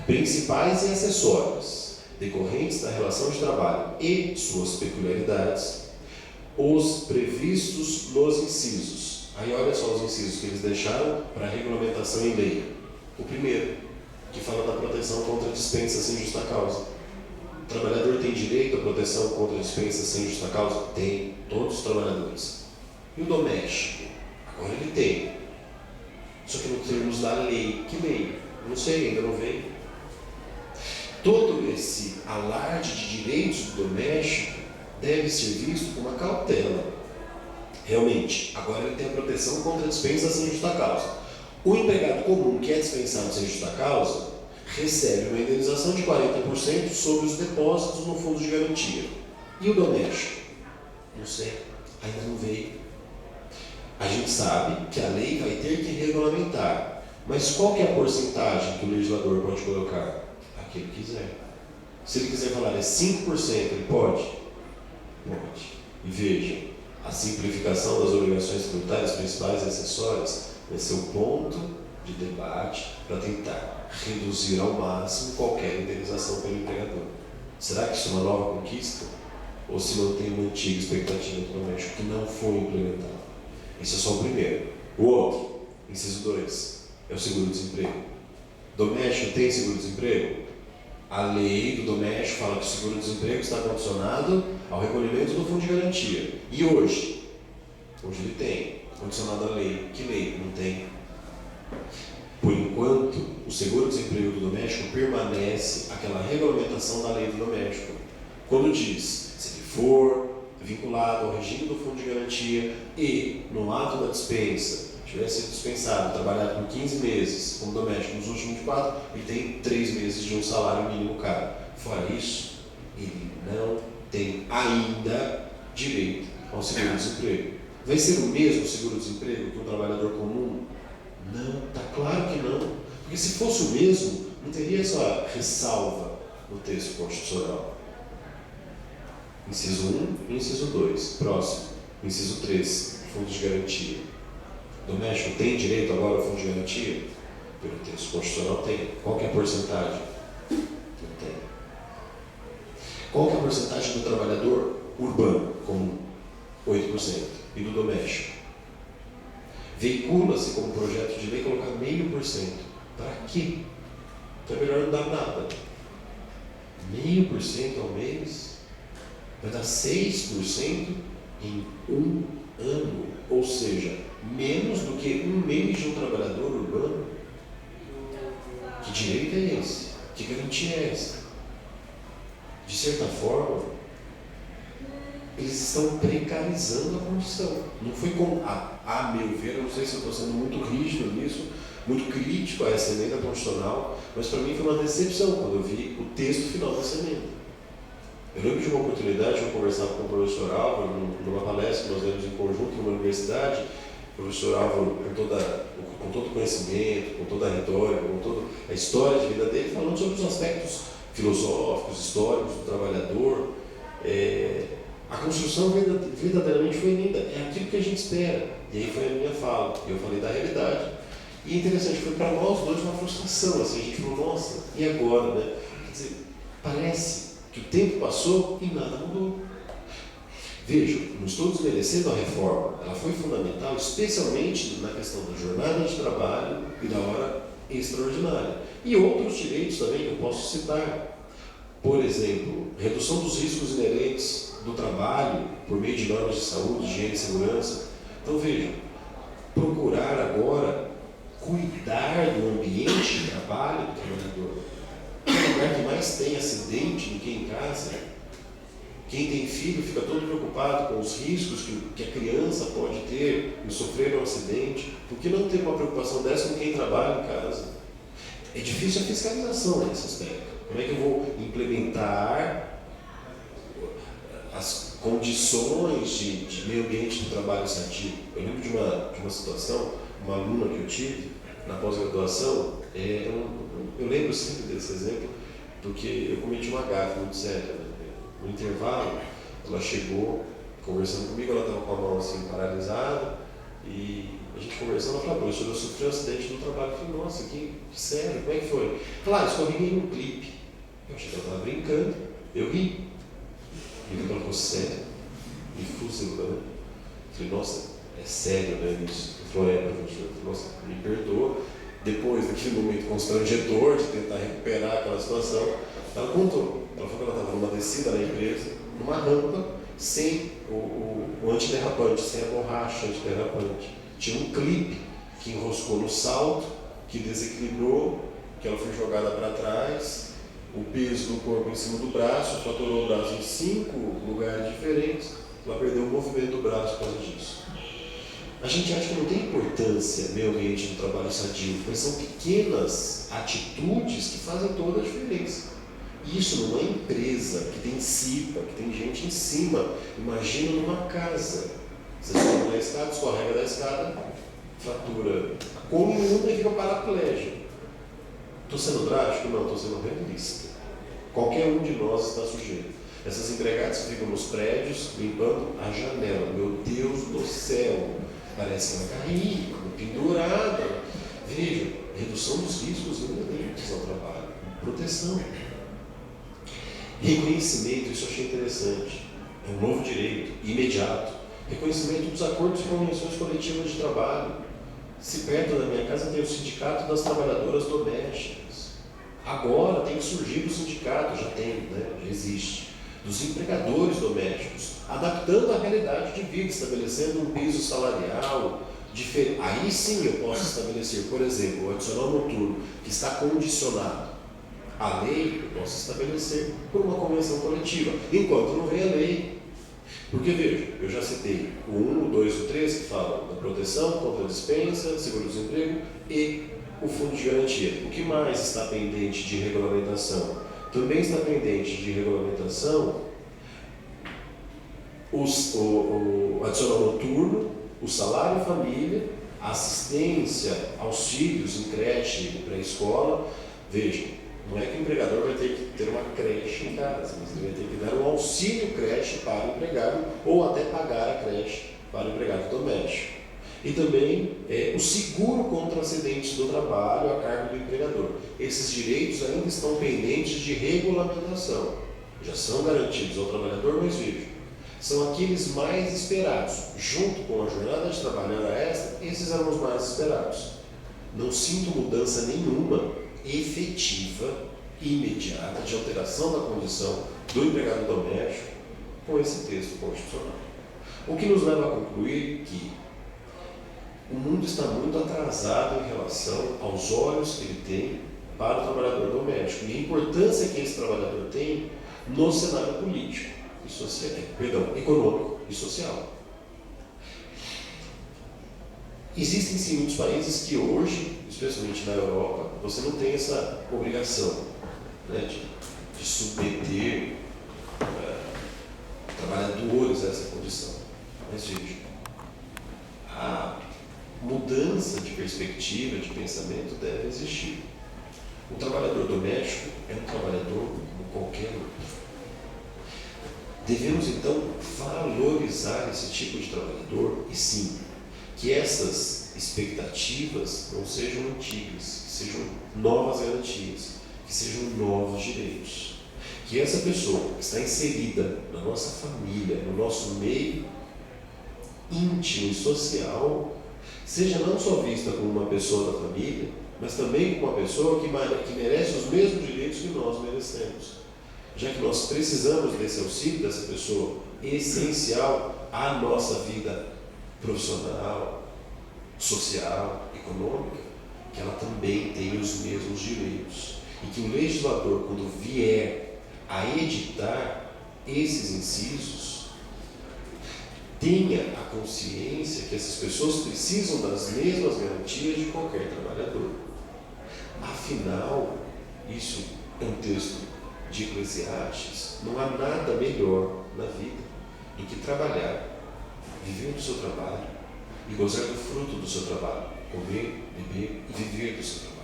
Speaker 2: principais e acessórias, decorrentes da relação de trabalho e suas peculiaridades, os previstos nos incisos. Aí olha só os incisos que eles deixaram para regulamentação em lei. O primeiro, que fala da proteção contra dispensa sem justa causa. O trabalhador tem direito à proteção contra dispensa sem justa causa? Tem, todos os trabalhadores. E o doméstico? Agora ele tem. Só que não temos da lei. Que lei? Não sei, ainda não veio. Todo esse alarde de direitos do doméstico deve ser visto com uma cautela. Realmente, agora ele tem a proteção contra a dispensa sem justa causa. O empregado comum que é dispensado sem justa causa recebe uma indenização de 40% sobre os depósitos no fundo de garantia. E o doméstico? Não sei, ainda não veio. A gente sabe que a lei vai ter que regulamentar, mas qual que é a porcentagem que o legislador pode colocar? A que ele quiser. Se ele quiser falar 5%, ele pode? Pode. E veja, a simplificação das obrigações tributárias principais e acessórias Esse é o ponto de debate para tentar reduzir ao máximo qualquer indenização pelo empregador. Será que isso é uma nova conquista? Ou se mantém uma antiga expectativa do México que não foi implementada? Esse é só o primeiro. O outro, inciso 2, é o seguro-desemprego. Doméstico tem seguro-desemprego? A lei do doméstico fala que o seguro-desemprego está condicionado ao recolhimento do fundo de garantia. E hoje? Hoje ele tem. Condicionado à lei. Que lei? Não tem. Por enquanto, o seguro-desemprego do doméstico permanece aquela regulamentação da lei do doméstico. Quando diz, se ele for vinculado ao regime do fundo de garantia e, no ato da dispensa, tivesse sido dispensado, trabalhado por 15 meses como doméstico nos últimos 24, ele tem 3 meses de um salário mínimo caro. Fora isso, ele não tem ainda direito ao seguro-desemprego. Vai ser o mesmo seguro-desemprego que um trabalhador comum? Não, está claro que não. Porque se fosse o mesmo, não teria essa ressalva no texto constitucional. Inciso 1 e inciso 2. Próximo. Inciso 3. Fundo de garantia. Doméstico tem direito agora ao fundo de garantia? Pelo texto constitucional tem. Qual que é a porcentagem? Não tem. Qual que é a porcentagem do trabalhador urbano comum? 8%. E do doméstico? Veicula-se como projeto de lei colocar 0,5%. Para quê? Então é melhor não dar nada. 0,5% ao mês vai dar 6% em um ano. Ou seja, menos do que um mês de um trabalhador urbano. Que direito é esse? Que garantia é essa? De certa forma, eles estão precarizando a condição. Não foi com, a meu ver, eu não sei se eu estou sendo muito rígido nisso, muito crítico a essa emenda constitucional, mas para mim foi uma decepção quando eu vi o texto final dessa emenda. Eu lembro de uma oportunidade de eu conversar com o professor Álvaro, numa palestra que nós demos em conjunto numa universidade. O professor Álvaro, com todo o conhecimento, com toda a retórica, com toda a história de vida dele, falando sobre os aspectos filosóficos, históricos do trabalhador. A construção verdadeiramente foi linda, é aquilo que a gente espera. E aí foi a minha fala, eu falei da realidade. E interessante, foi para nós dois uma frustração, assim, a gente falou, nossa, e agora, né? Quer dizer, parece que o tempo passou e nada mudou. Vejam, não estou desmerecendo a reforma, ela foi fundamental, especialmente na questão da jornada de trabalho e da hora extraordinária. E outros direitos também que eu posso citar. Por exemplo, redução dos riscos inerentes do trabalho por meio de normas de saúde, higiene e segurança. Então vejam, procurar agora cuidar do ambiente de trabalho do trabalhador. O lugar que mais tem acidente do que em casa. Quem tem filho fica todo preocupado com os riscos que a criança pode ter em sofrer um acidente. Por que não ter uma preocupação dessa com quem trabalha em casa? É difícil a fiscalização nesse aspecto. Como é que eu vou implementar as condições de meio ambiente do trabalho sadio? Eu lembro de uma situação, uma aluna que eu tive na pós-graduação, eu lembro sempre desse exemplo, porque eu cometi uma gafe muito séria. No intervalo, ela chegou conversando comigo, ela estava com a mão assim paralisada, e a gente conversando, ela falou, professor, eu sofri um acidente no trabalho. Eu falei, nossa, que sério, como é que foi? Claro, escorreguei num clipe. Eu achei que ela estava brincando, eu ri. E ela falou, sério? Me fuzilando. Eu falei, nossa, é sério, né, isso? Ele falou, professor. Eu falei, nossa, me perdoa. Depois daquele momento constrangedor de tentar recuperar aquela situação, ela contou. Ela falou que ela estava numa descida na empresa, numa rampa, sem o antiderrapante, sem a borracha antiderrapante. Tinha um clipe que enroscou no salto, que desequilibrou, que ela foi jogada para trás, o peso do corpo em cima do braço, fraturou o braço em 5 lugares diferentes, ela perdeu o movimento do braço por causa disso. A gente acha que não tem importância meio ambiente do trabalho sadio, mas são pequenas atitudes que fazem toda a diferença. Isso numa empresa que tem CIPA, que tem gente em cima. Imagina numa casa. Você sobe na escada, escorrega da escada, fratura a coluna e fica paraplégico. Estou sendo drástico? Não, estou sendo realista. Qualquer um de nós está sujeito. Essas empregadas que ficam nos prédios limpando a janela. Meu Deus do céu! Parece que vai cair, pendurada. Veja, redução dos riscos inerentes ao trabalho, proteção. Reconhecimento, isso eu achei interessante. É um novo direito, imediato. Reconhecimento dos acordos e convenções coletivas de trabalho. Se perto da minha casa tem o Sindicato das Trabalhadoras Domésticas. Agora tem que surgir o sindicato, já tem, né? Já existe. Dos empregadores domésticos, adaptando a realidade de vida, estabelecendo um piso salarial diferente. Aí sim eu posso estabelecer, por exemplo, o adicional noturno, que está condicionado à lei, eu posso estabelecer por uma convenção coletiva, enquanto não vem a lei. Porque, veja, eu já citei o 1, o 2 e o 3, que falam da proteção contra a dispensa, seguro-desemprego e o fundo de garantia. O que mais está pendente de regulamentação? Também está pendente de regulamentação o adicional noturno, o salário família, a assistência, auxílios em creche e pré-escola. Veja, não é que o empregador vai ter que ter uma creche em casa, mas ele vai ter que dar um auxílio creche para o empregado ou até pagar a creche para o empregado doméstico. E também o seguro contra acidentes do trabalho a cargo do empregador. Esses direitos ainda estão pendentes de regulamentação. Já são garantidos ao trabalhador, mas veja, são aqueles mais esperados. Junto com a jornada de trabalho hora extra, esses eram os mais esperados. Não sinto mudança nenhuma efetiva e imediata de alteração da condição do empregado doméstico com esse texto constitucional. O que nos leva a concluir que o mundo está muito atrasado em relação aos olhos que ele tem para o trabalhador doméstico e a importância que esse trabalhador tem no cenário político e social, econômico e social. Existem sim muitos países que hoje, especialmente na Europa, você não tem essa obrigação, né, de submeter trabalhadores a essa condição. Mas veja, a mudança de perspectiva, de pensamento deve existir. O trabalhador doméstico é um trabalhador como qualquer outro. Devemos então valorizar esse tipo de trabalhador e sim, que essas expectativas não sejam antigas, que sejam novas garantias, que sejam novos direitos. Que essa pessoa que está inserida na nossa família, no nosso meio íntimo e social, seja não só vista como uma pessoa da família, mas também como uma pessoa que merece os mesmos direitos que nós merecemos. Já que nós precisamos desse auxílio dessa pessoa essencial à nossa vida profissional, social, econômica, que ela também tem os mesmos direitos. E que o legislador, quando vier a editar esses incisos, tenha a consciência que essas pessoas precisam das mesmas garantias de qualquer trabalhador. Afinal, isso é um texto de Eclesiastes, não há nada melhor na vida do que trabalhar, viver do seu trabalho e gozar do fruto do seu trabalho, comer, beber e viver do seu trabalho.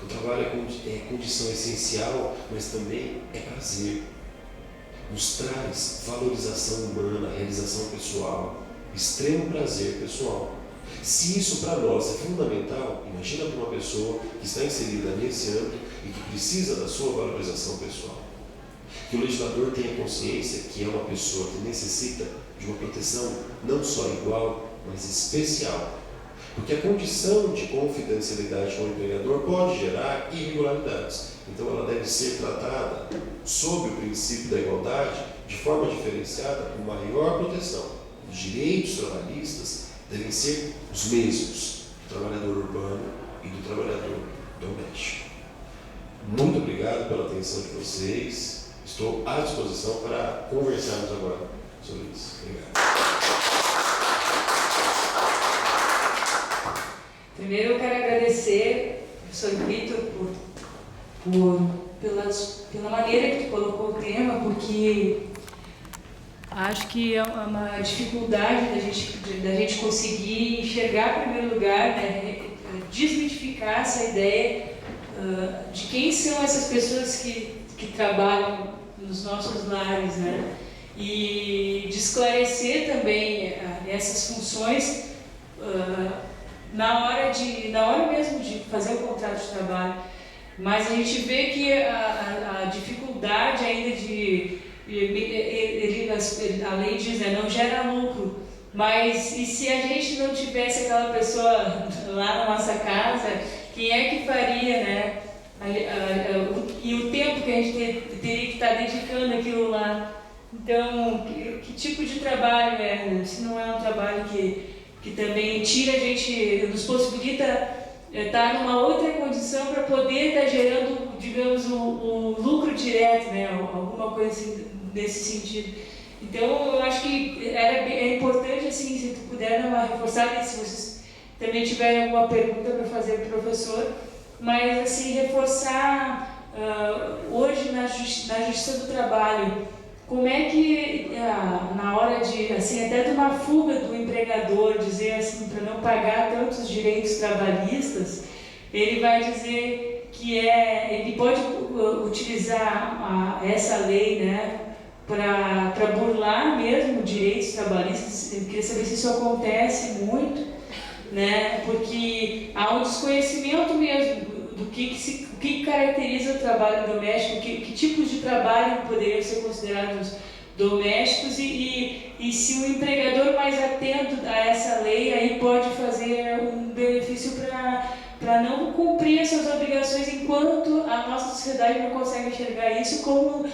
Speaker 2: O trabalho é condição essencial, mas também é prazer. Nos traz valorização humana, realização pessoal, extremo prazer pessoal. Se isso para nós é fundamental, imagina para uma pessoa que está inserida nesse âmbito e que precisa da sua valorização pessoal. Que o legislador tenha consciência que é uma pessoa que necessita de uma proteção não só igual, mas especial. Porque a condição de confidencialidade com o empregador pode gerar irregularidades. Então ela deve ser tratada sob o princípio da igualdade de forma diferenciada com maior proteção. Os direitos trabalhistas devem ser os mesmos do trabalhador urbano e do trabalhador doméstico. Muito obrigado pela atenção de vocês. Estou à disposição para conversarmos agora sobre isso. Obrigado.
Speaker 1: Primeiro eu quero agradecer ao professor Vitor pela maneira que colocou o tema, porque acho que é uma dificuldade da gente conseguir enxergar, em primeiro lugar, né, desmitificar essa ideia de quem são essas pessoas que trabalham nos nossos lares, né? E de esclarecer também essas funções na hora mesmo de fazer o contrato de trabalho. Mas a gente vê que a dificuldade ainda a lei diz, né, não gera lucro, mas e se a gente não tivesse aquela pessoa lá na nossa casa, quem é que faria, né? E o tempo que a gente teria que estar dedicando aquilo lá. Então, que tipo de trabalho é? Se não é um trabalho que também tira a gente, nos possibilita estar numa outra condição para poder estar gerando, digamos, o lucro direto, né? Alguma coisa assim, nesse sentido. Então, eu acho que é importante, assim, se tu puder dar uma reforçada, se vocês também tiverem alguma pergunta para fazer para o professor, mas, assim, reforçar hoje na Justiça do Trabalho, como é que, na hora de, assim, até de uma fuga do empregador, dizer assim, para não pagar tantos direitos trabalhistas, ele vai dizer que ele pode utilizar essa lei, né, para burlar mesmo direitos trabalhistas. Eu queria saber se isso acontece muito, né, porque há um desconhecimento mesmo do que caracteriza o trabalho doméstico, que tipos de trabalho poderiam ser considerados domésticos e se o empregador mais atento a essa lei aí pode fazer um benefício para não cumprir as suas obrigações enquanto a nossa sociedade não consegue enxergar isso como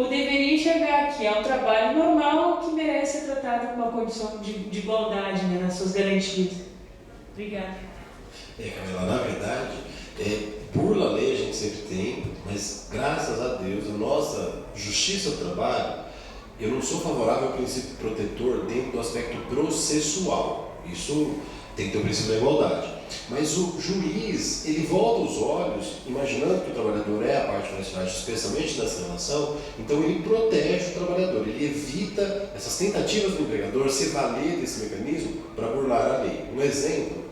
Speaker 1: deveria enxergar, que é um trabalho normal que merece ser tratado com uma condição de igualdade, né, nas suas garantias. Obrigada.
Speaker 2: Camila, na verdade, burla a lei a gente sempre tem, mas graças a Deus, a nossa justiça do trabalho, eu não sou favorável ao princípio protetor dentro do aspecto processual. Isso tem que ter o princípio da igualdade. Mas o juiz, ele volta os olhos, imaginando que o trabalhador é a parte mais frágil, especialmente nessa relação, então ele protege o trabalhador, ele evita essas tentativas do empregador se valer desse mecanismo para burlar a lei. Um exemplo,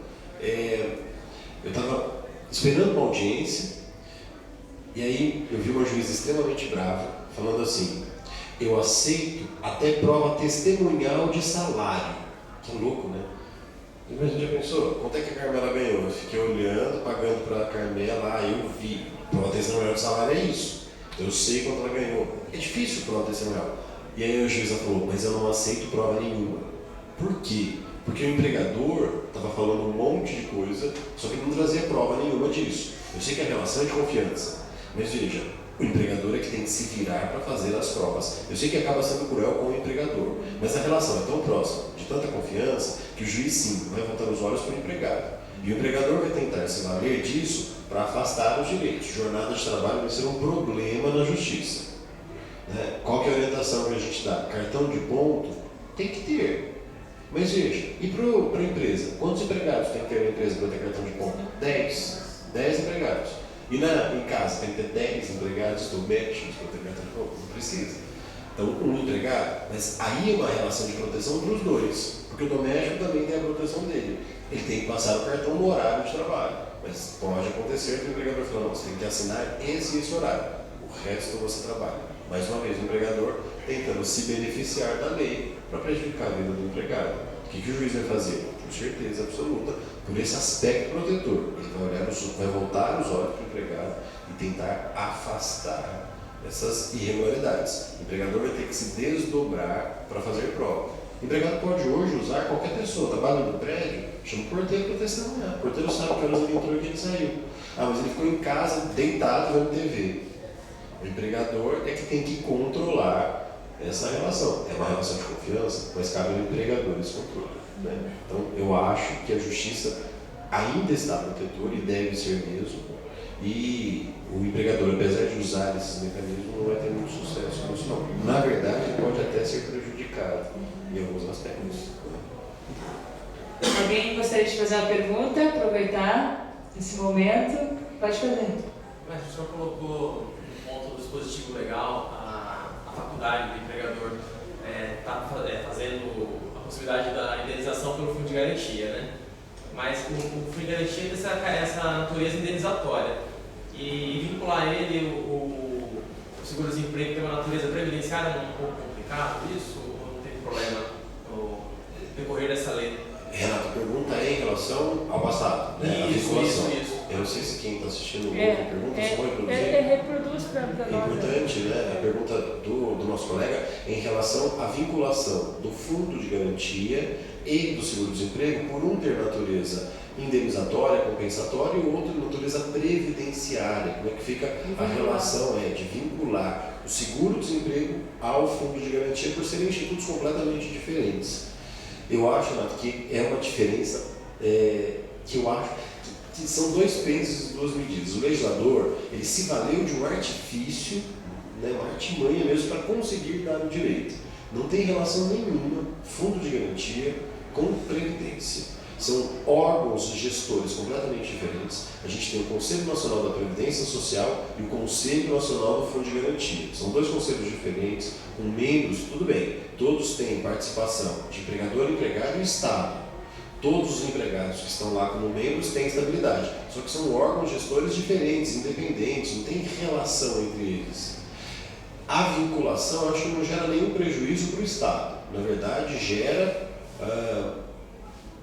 Speaker 2: eu estava esperando uma audiência, e aí eu vi uma juíza extremamente brava, falando assim: eu aceito até prova testemunhal de salário. Que louco, né? E a gente já pensou, quanto é que a Carmela ganhou? Eu fiquei olhando, pagando para a Carmela, eu vi. Prova testemunhal de salário é isso. Eu sei quanto ela ganhou. É difícil prova testemunhal. E aí a juíza falou, mas eu não aceito prova nenhuma. Por quê? Porque o empregador estava falando um monte de coisa, só que não trazia prova nenhuma disso. Eu sei que a relação é de confiança, mas veja, o empregador é que tem que se virar para fazer as provas. Eu sei que acaba sendo cruel com o empregador, mas a relação é tão próxima, de tanta confiança, que o juiz sim vai voltar os olhos para o empregado. E o empregador vai tentar se valer disso para afastar os direitos. Jornada de trabalho vai ser um problema na justiça. Né? Qual que é a orientação que a gente dá? Cartão de ponto tem que ter. Mas veja, e para a empresa? Quantos empregados tem que ter na empresa para ter cartão de ponto? 10 empregados. E em casa tem que ter 10 empregados domésticos para ter cartão de ponto? Não precisa. Então, um empregado, mas aí é uma relação de proteção para os dois, porque o doméstico também tem a proteção dele. Ele tem que passar o cartão no horário de trabalho, mas pode acontecer que o empregador fala, não, você tem que assinar esse horário, o resto você trabalha. Mais uma vez, o empregador tentando se beneficiar da lei para prejudicar a vida do empregado. O que o juiz vai fazer? Com certeza absoluta, por esse aspecto protetor. Ele vai voltar os olhos para o empregado e tentar afastar essas irregularidades. O empregador vai ter que se desdobrar para fazer prova. O empregado pode hoje usar qualquer pessoa, trabalha no prédio, chama o porteiro para testemunhar. O porteiro sabe que horas ele entrou e que ele saiu. Mas ele ficou em casa, deitado, vendo TV. O empregador é que tem que controlar essa relação. É uma relação de confiança, mas cabe ao empregador esse controle. Né? Então, eu acho que a justiça ainda está protetora e deve ser mesmo. E o empregador, apesar de usar esses mecanismos, não vai ter muito sucesso com isso, não. Na verdade, ele pode até ser prejudicado em alguns aspectos.
Speaker 1: Alguém gostaria de fazer uma pergunta? Aproveitar esse momento? Pode fazer.
Speaker 3: Mas o senhor colocou um ponto do dispositivo legal, a faculdade do empregador está fazendo a possibilidade da indenização pelo fundo de garantia, né? Mas o fundo de garantia tem essa natureza indenizatória. E vincular ele, o seguro-desemprego, tem uma natureza previdenciária, é um pouco complicado isso? Ou não tem problema no decorrer dessa lei?
Speaker 2: Renato, a pergunta é em relação ao passado, né? A vinculação.
Speaker 3: Isso.
Speaker 2: Eu não sei se quem está assistindo pergunta, se vão reproduzir.
Speaker 1: Reproduz para
Speaker 2: É
Speaker 1: nós.
Speaker 2: importante, né? A pergunta do nosso colega é em relação à vinculação do fundo de garantia e do seguro-desemprego, por um ter natureza indenizatória, compensatória, e o outro natureza previdenciária. Como é que fica a relação de vincular o seguro-desemprego ao fundo de garantia por serem institutos completamente diferentes? Eu acho, Nath, que é uma diferença que eu acho que são dois pesos e duas medidas. O legislador, ele se valeu de um artifício, né, uma artimanha mesmo, para conseguir dar o direito. Não tem relação nenhuma fundo de garantia com previdência. São órgãos gestores completamente diferentes. A gente tem o Conselho Nacional da Previdência Social e o Conselho Nacional do Fundo de Garantia. São dois conselhos diferentes, com membros, tudo bem, todos têm participação de empregador, empregado e Estado. Todos os empregados que estão lá como membros têm estabilidade, só que são órgãos gestores diferentes, independentes, não tem relação entre eles. A vinculação, eu acho que não gera nenhum prejuízo para o Estado. Na verdade, gera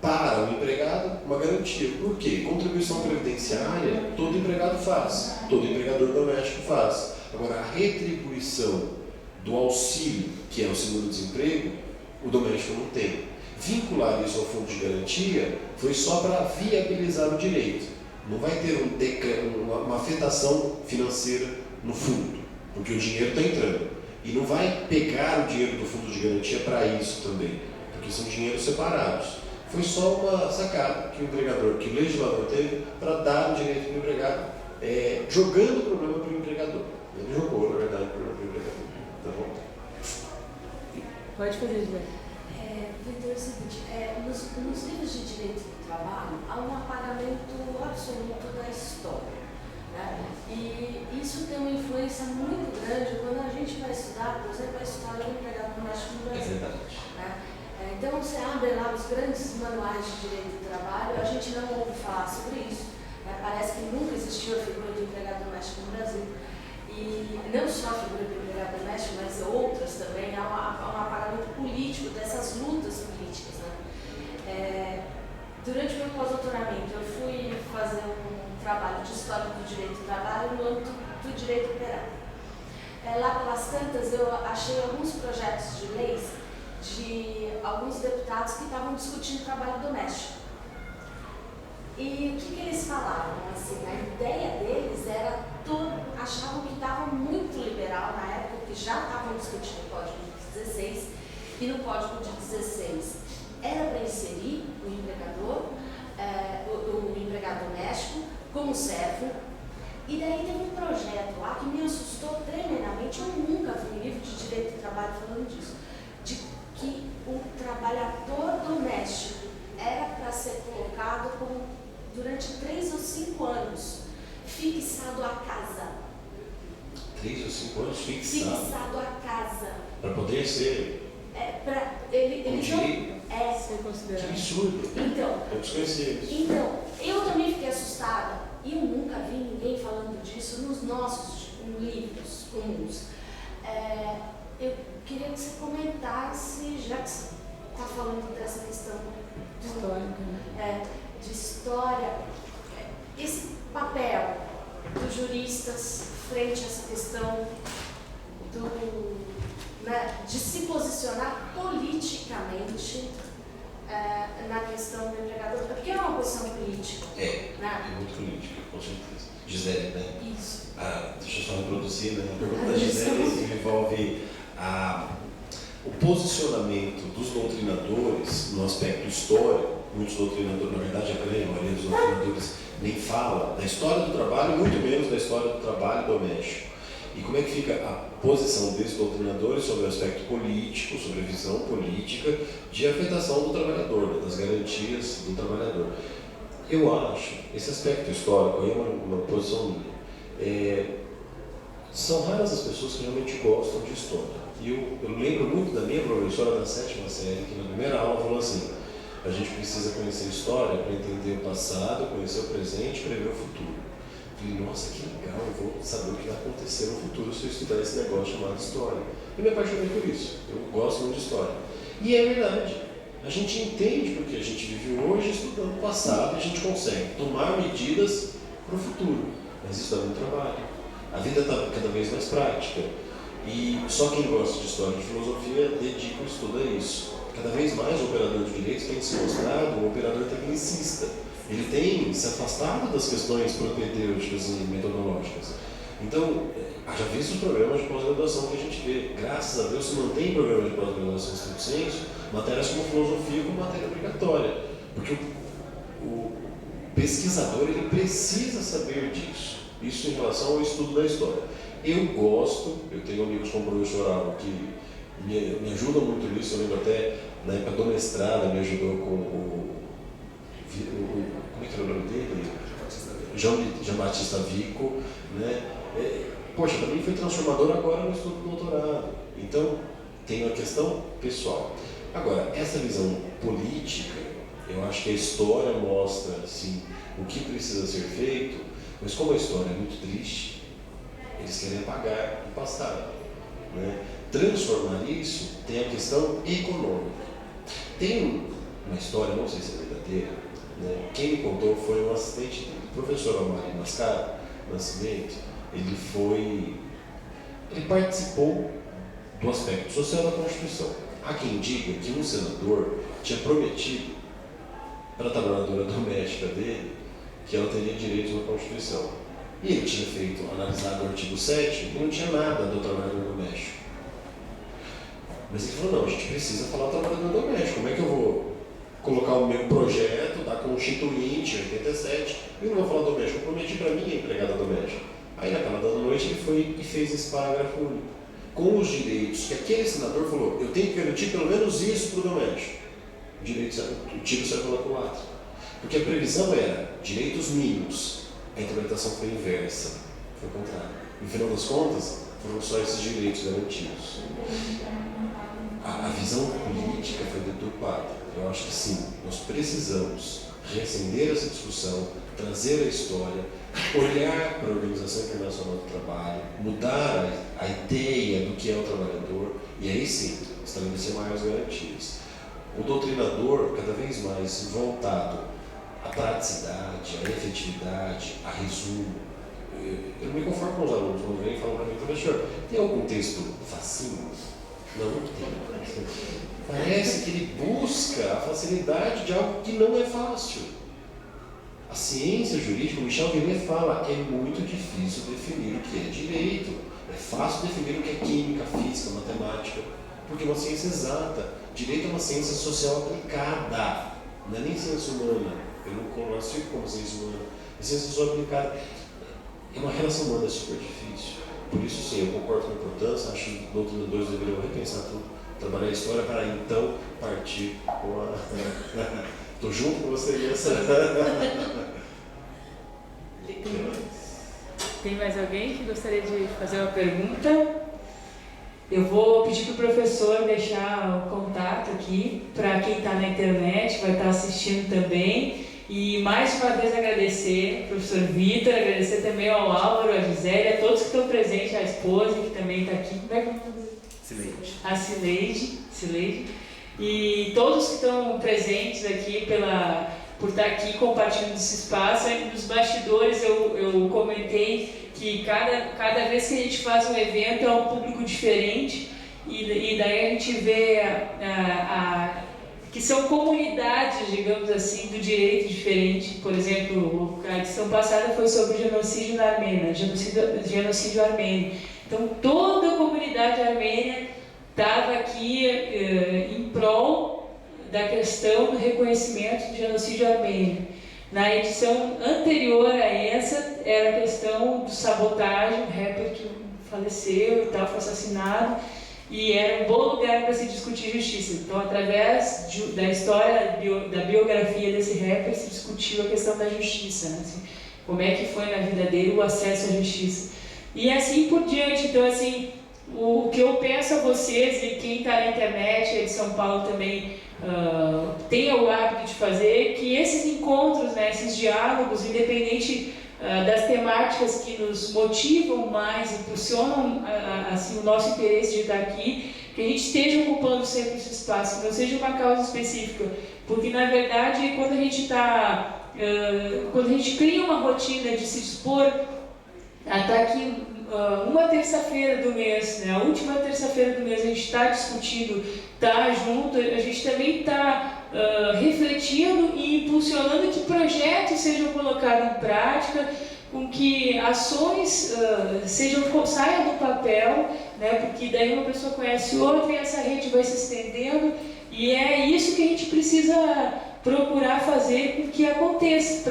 Speaker 2: para o empregado uma garantia. Por quê? Contribuição previdenciária todo empregado faz, todo empregador doméstico faz. Agora, a retribuição do auxílio, que é o seguro-desemprego, o doméstico não tem. Vincular isso ao fundo de garantia foi só para viabilizar o direito. Não vai ter uma afetação financeira no fundo, porque o dinheiro está entrando. E não vai pegar o dinheiro do fundo de garantia para isso também, porque são dinheiros separados. Foi só uma sacada que o legislador teve para dar o direito para o empregado, jogando o problema para o empregador. Ele jogou, na verdade, o problema para o empregador. Tá bom?
Speaker 1: Pode fazer, Gilberto.
Speaker 4: Vitor, é o seguinte, nos livros de direito do trabalho há um apagamento absoluto da história, né? E isso tem uma influência muito grande quando a gente vai estudar, por exemplo, a história do empregado doméstico no Brasil. Né? Então, você abre lá os grandes manuais de direito do trabalho, a gente não ouve falar sobre isso. Né? Parece que nunca existiu a figura de empregado doméstico no Brasil. E não só a figura do empregado doméstico, mas outras também. Há um apagamento político dessas lutas políticas. Né? Durante o meu pós-doutoramento, eu fui fazer um trabalho de história do direito do trabalho no âmbito do direito operário. Lá pelas tantas, eu achei alguns projetos de leis de alguns deputados que estavam discutindo trabalho doméstico. E o que eles falavam? Assim, a ideia deles era, achavam que estava muito liberal na época, que já estavam discutindo o Código de 16, e no Código de 16 era para inserir o empregador, o empregado doméstico, como servo. E daí teve um projeto lá que me assustou tremendamente, eu nunca vi um livro de direito do trabalho falando disso, de que o trabalhador doméstico era para ser colocado como durante 3 ou 5 anos, fixado à casa.
Speaker 2: 3 ou 5 anos fixado?
Speaker 4: Fixado à casa.
Speaker 2: Para poder ser...
Speaker 4: Ele
Speaker 2: direito?
Speaker 1: Ser considerado.
Speaker 2: Que absurdo.
Speaker 4: Então,
Speaker 2: eu desconhecia isso.
Speaker 4: Então, eu também fiquei assustada. E eu nunca vi ninguém falando disso nos nossos livros comuns. Eu queria que você comentasse, já que você está falando dessa questão
Speaker 1: Histórica, né?
Speaker 4: De história, esse papel dos juristas frente a essa questão de se posicionar politicamente na questão do empregador, porque é uma posição política.
Speaker 2: É muito política, com certeza. Gisele, né?
Speaker 4: Isso.
Speaker 2: Deixa eu só reproduzir, né? A pergunta da Gisele envolve o posicionamento dos doutrinadores no aspecto histórico. Muitos doutrinadores, na verdade, a grande maioria dos doutrinadores nem fala da história do trabalho, muito menos da história do trabalho doméstico. E como é que fica a posição desses doutrinadores sobre o aspecto político, sobre a visão política de afetação do trabalhador, das garantias do trabalhador? Eu acho, esse aspecto histórico aí é uma posição minha. São raras as pessoas que realmente gostam de história. E eu lembro muito da minha professora da 7ª série, que na primeira aula falou assim: a gente precisa conhecer a história para entender o passado, conhecer o presente e prever o futuro. Eu falei, nossa, que legal, eu vou saber o que vai acontecer no futuro se eu estudar esse negócio chamado história. E me apaixonei por isso, eu gosto muito de história. E é verdade, A gente entende porque a gente vive hoje estudando o passado e a gente consegue tomar medidas para o futuro. Mas isso dá muito trabalho. A vida está cada vez mais prática. E só quem gosta de história e de filosofia dedica o estudo a isso. Cada vez mais o operador de direitos tem se mostrado um operador tecnicista. Ele tem se afastado das questões propedêuticas e metodológicas. Então, já visto os programas de pós-graduação que a gente vê. Graças a Deus se mantém programas de pós-graduação em estrito sensu, matérias como filosofia como matéria obrigatória. Porque o pesquisador ele precisa saber disso. Isso em relação ao estudo da história. Eu gosto, eu tenho amigos como o professor Álvaro que me ajudam muito nisso. Eu lembro até, na época do mestrado, me ajudou com como é que era o nome dele? Jean Batista Vico, né? Poxa, para mim foi transformador agora no estudo do doutorado. Então, tem uma questão pessoal. Agora, essa visão política, eu acho que a história mostra, assim, o que precisa ser feito, mas como a história é muito triste, eles querem apagar o passado, né? Transformar isso tem a questão econômica. Tem uma história, não sei se é verdadeira, né? Quem me contou foi um assistente dele, o professor Amari Nascimento. Ele participou do aspecto social da Constituição. Há quem diga que um senador tinha prometido para a trabalhadora doméstica dele que ela teria direitos na Constituição. E ele tinha analisado o artigo 7 e não tinha nada do trabalhador doméstico. Mas ele falou, não, a gente precisa falar do trabalhador doméstico. Como é que eu vou colocar o meu projeto da Constituinte 87 e não vou falar doméstico? Eu prometi para mim a empregada doméstica. Aí na calada da noite ele foi e fez esse parágrafo único, com os direitos que aquele senador falou, eu tenho que garantir pelo menos isso para o doméstico. O tiro saiu pela culatra. Porque a previsão era direitos mínimos. A interpretação foi inversa, foi o contrário. No final das contas, foram só esses direitos garantidos. A visão política foi deturpada. Eu acho que sim, nós precisamos reacender essa discussão, trazer a história, olhar para a Organização Internacional do Trabalho, mudar a ideia do que é o trabalhador e aí sim, estabelecer maiores garantias. O doutrinador, cada vez mais voltado à praticidade, à efetividade, a resumo. Eu não me conformo com os alunos quando vêm e falam para mim, professor, tem algum texto facinho? Não tem. Parece que ele busca a facilidade de algo que não é fácil. A ciência jurídica, o Michel Vinet fala, é muito difícil definir o que é direito. É fácil definir o que é química, física, matemática, porque é uma ciência exata. Direito é uma ciência social aplicada, não é nem ciência humana. Eu não classifico como ciência humana. É ciência social aplicada. É uma relação humana super difícil. Por isso, sim, eu concordo com a importância, acho que os doutrinadores deveriam repensar tudo, trabalhar a história para então partir com a... Estou junto com você nessa.
Speaker 1: Tem mais alguém que gostaria de fazer uma pergunta? Eu vou pedir para o professor deixar o contato aqui para quem está na internet, vai estar assistindo também. E mais uma vez agradecer ao professor Vitor, agradecer também ao Álvaro, a Gisele, a todos que estão presentes, a esposa que também está aqui. Como é que é o nome dele?
Speaker 3: Cileide.
Speaker 1: A Cileide. E todos que estão presentes aqui por estar aqui compartilhando esse espaço. Aí nos bastidores eu comentei que cada vez que a gente faz um evento é um público diferente e daí a gente vê que são comunidades, digamos assim, do direito diferente. Por exemplo, a edição passada foi sobre o genocídio na Armênia, genocídio armênio. Então toda a comunidade armênia estava aqui em prol da questão do reconhecimento do genocídio armênio. Na edição anterior a essa, era a questão do sabotagem, o rapper que faleceu e tal, foi assassinado, e era um bom lugar para se discutir justiça. Então, através da história, da biografia desse rapper, se discutiu a questão da justiça, né? Assim, como é que foi na vida dele o acesso à justiça. E assim por diante. Então, assim, o que eu peço a vocês, e quem está na internet, aí de São Paulo também, tenha o hábito de fazer, que esses encontros, né, esses diálogos, independente das temáticas que nos motivam mais, impulsionam assim, o nosso interesse de estar aqui, que a gente esteja ocupando sempre esse espaço, que não seja uma causa específica, porque na verdade quando a gente cria uma rotina de se dispor a estar aqui uma terça-feira do mês, né, a última terça-feira do mês a gente está discutindo, está junto, a gente também está refletindo e impulsionando que projetos sejam colocados em prática, com que ações saiam do papel, né, porque daí uma pessoa conhece outra e essa rede vai se estendendo, e é isso que a gente precisa procurar fazer com que aconteça,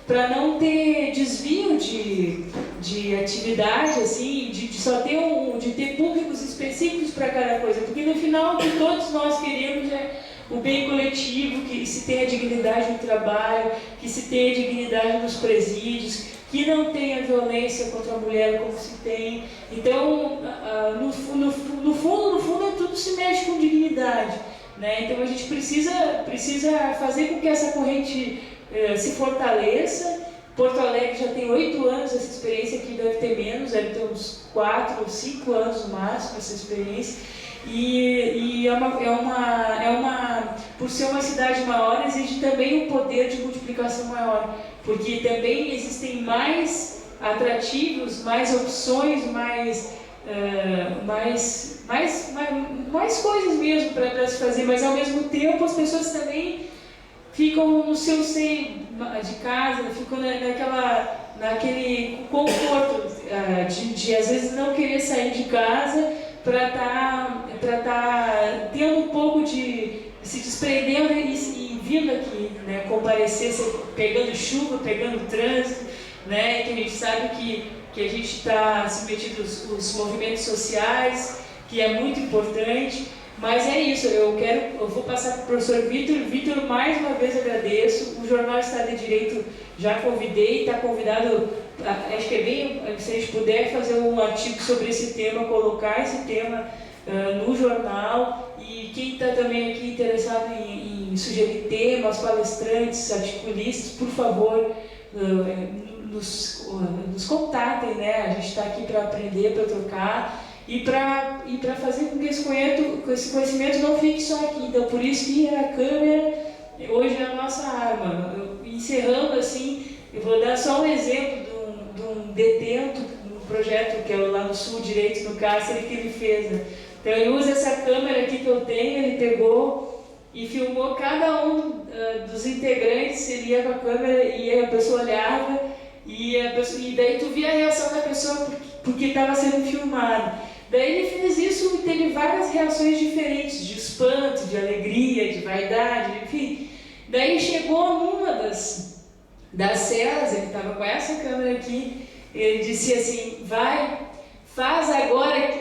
Speaker 1: para não ter desvio de atividade, assim, de só ter de ter públicos específicos para cada coisa, porque no final o que todos nós queremos é o bem coletivo, que se tenha dignidade no trabalho, que se tenha dignidade nos presídios, que não tenha violência contra a mulher como se tem. Então, no fundo, tudo se mexe com dignidade, né? Então a gente precisa fazer com que essa corrente se fortaleça. Porto Alegre já tem 8 anos essa experiência, aqui deve ter menos, deve ter uns 4 ou 5 anos no máximo essa experiência. E por ser uma cidade maior, exige também um poder de multiplicação maior, porque também existem mais atrativos, mais opções, mais coisas mesmo para se fazer, mas ao mesmo tempo as pessoas também ficam no seu seio de casa, ficam naquele conforto de às vezes não querer sair de casa para estar tendo um pouco de se desprendendo e vindo aqui, né, comparecer, pegando chuva, pegando trânsito, né, que a gente sabe que a gente está submetido aos movimentos sociais, que é muito importante. Mas é isso, eu vou passar para o professor Vitor. Vitor, mais uma vez agradeço. O Jornal Estado de Direito já convidei, está convidado, acho que é bem, se a gente puder fazer um artigo sobre esse tema, colocar esse tema no jornal. E quem está também aqui interessado em sugerir temas, palestrantes, articulistas, por favor, nos contatem, né? A gente está aqui para aprender, para trocar. E para fazer com que esse conhecimento não fique só aqui. Então, por isso que a câmera hoje é a nossa arma. Encerrando assim, eu vou dar só um exemplo de um detento, um projeto que é lá no Sul, Direito no Cárcere, que ele fez. Né? Então, ele usa essa câmera aqui que eu tenho, ele pegou e filmou cada um dos integrantes, ele ia com a câmera e a pessoa olhava, e daí tu via a reação da pessoa porque estava sendo filmado. Daí ele fez isso e teve várias reações diferentes, de espanto, de alegria, de vaidade, enfim. Daí chegou numa das celas, ele estava com essa câmera aqui, ele disse assim, faz agora,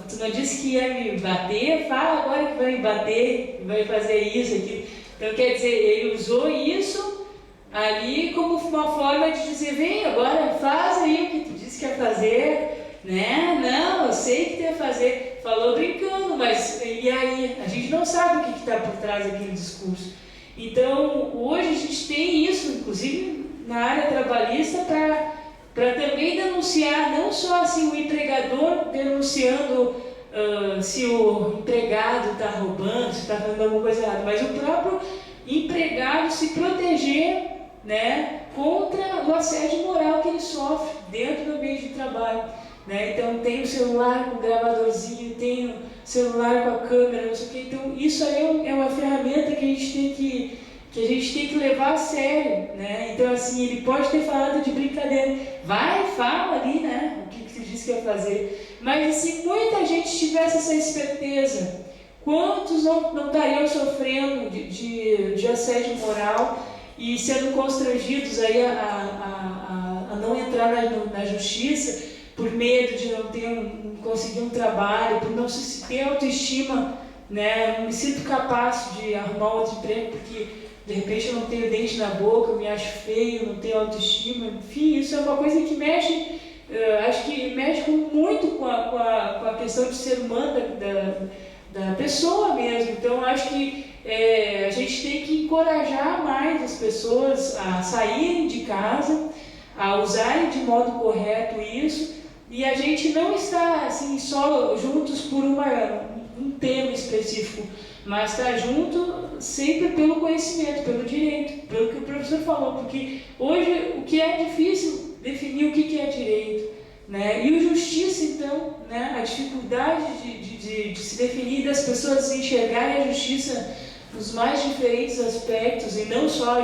Speaker 1: tu não disse que ia me bater, fala agora que vai me bater, vai fazer isso, aquilo. Então quer dizer, ele usou isso ali como uma forma de dizer, vem agora, faz aí o que tu disse que ia fazer, né? Não, eu sei que tem a fazer. Falou brincando, mas e aí? A gente não sabe o que está por trás daquele discurso. Então, hoje a gente tem isso, inclusive na área trabalhista, para também denunciar, não só assim, o empregador denunciando se o empregado está roubando, se está fazendo alguma coisa errada, mas o próprio empregado se proteger, né, contra o assédio moral que ele sofre dentro do ambiente de trabalho. Né? Então tem o celular com o gravadorzinho, tem o celular com a câmera, não sei o que. Então isso aí é uma ferramenta que a gente tem que levar a sério, né? Então assim, ele pode ter falado de brincadeira, fala ali, né? O que tu disse que ia fazer. Mas se muita gente tivesse essa esperteza, quantos não estariam sofrendo de assédio moral e sendo constrangidos aí a não entrar na justiça, por medo de não conseguir um trabalho, por não se ter autoestima, né? Não me sinto capaz de arrumar outro emprego porque de repente eu não tenho dente na boca, eu me acho feio, não tenho autoestima, enfim, isso é uma coisa que mexe, acho que mexe muito com a questão de ser humano da pessoa mesmo. Então acho que a gente tem que encorajar mais as pessoas a saírem de casa, a usarem de modo correto isso, E a gente não está assim, só juntos por um tema específico, mas está junto sempre pelo conhecimento, pelo direito, pelo que o professor falou, porque hoje o que é difícil definir o que é direito, né? E o justiça, então, né? A dificuldade de se definir, das pessoas enxergarem a justiça nos mais diferentes aspectos, e não só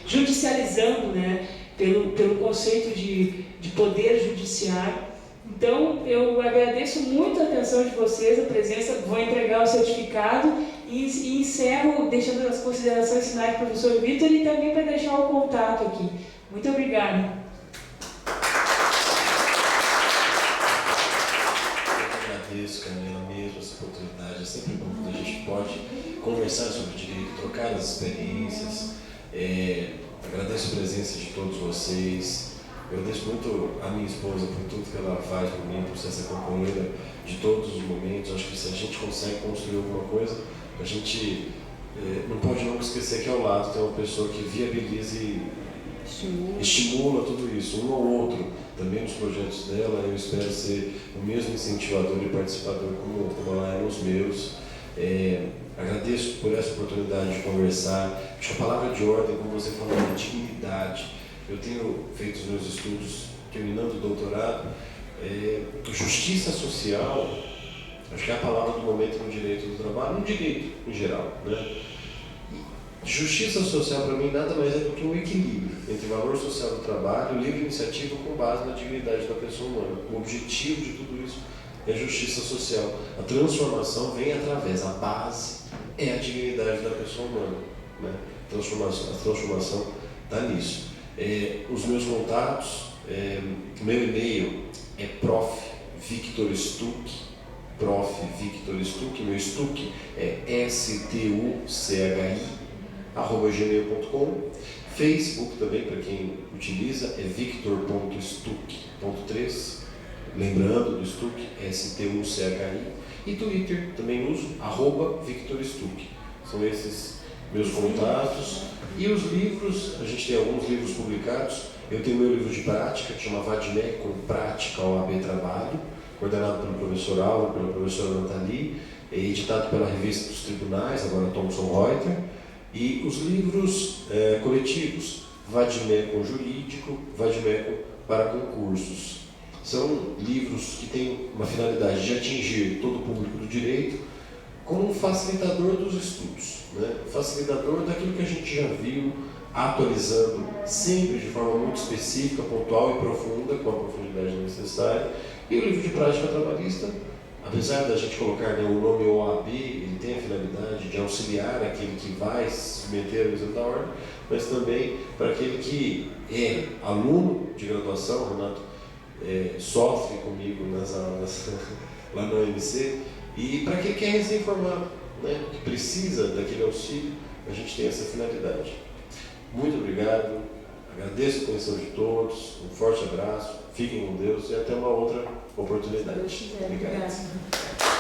Speaker 1: judicializando, né? Pelo conceito de poder judiciário. Então, eu agradeço muito a atenção de vocês, a presença, vou entregar o certificado e encerro deixando as considerações finais para o professor Vitor e também para deixar o contato aqui. Muito obrigada.
Speaker 2: Eu agradeço, Camila, mesmo essa oportunidade. É sempre bom quando a gente pode conversar sobre direito, trocar as experiências. Agradeço a presença de todos vocês. Eu agradeço muito a minha esposa por tudo que ela faz por mim, por ser essa companheira de todos os momentos. Acho que se a gente consegue construir alguma coisa, a gente não pode nunca esquecer que ao lado tem uma pessoa que viabiliza e estimula tudo isso, um ao outro, também nos projetos dela. Eu espero ser o mesmo incentivador e participador como ela é nos meus. Agradeço por essa oportunidade de conversar. Acho que a palavra de ordem, como você falou, é dignidade. Eu tenho feito os meus estudos, terminando o doutorado, justiça social, acho que é a palavra do momento no direito do trabalho, no direito em geral, né? Justiça social para mim nada mais é do que um equilíbrio entre o valor social do trabalho e livre iniciativa com base na dignidade da pessoa humana. O objetivo de tudo isso é justiça social. A transformação vem através, a base é a dignidade da pessoa humana, né? A transformação está nisso. Os meus contatos, meu e-mail é prof.victorstuck, meu Stuck é stuchi@gmail.com. Facebook também, para quem utiliza, é victor.stuck.3, lembrando do Stuck, STUCHI. E Twitter também uso, @victorstuck. São esses meus contatos. E os livros, a gente tem alguns livros publicados. Eu tenho meu livro de prática, que chama Vadmecum Prática OAB Trabalho, coordenado pelo professor Álvaro, pela professora Nathalie, editado pela Revista dos Tribunais, agora Thomson Reuters. E os livros coletivos, Vadmecum Jurídico, Vadmecum para Concursos. São livros que têm uma finalidade de atingir todo o público do direito, como um facilitador dos estudos, né? Facilitador daquilo que a gente já viu, atualizando sempre de forma muito específica, pontual e profunda, com a profundidade necessária. E o livro de prática trabalhista, apesar da gente colocar, né, o nome OAB, ele tem a finalidade de auxiliar aquele que vai se submeter ao exame da ordem, mas também para aquele que é aluno de graduação. Renato sofre comigo nas aulas lá no UMC, e para quem quer recém-formado, né, que precisa daquele auxílio, a gente tem essa finalidade. Muito obrigado, agradeço a atenção de todos, um forte abraço, fiquem com Deus e até uma outra oportunidade.
Speaker 1: Obrigado.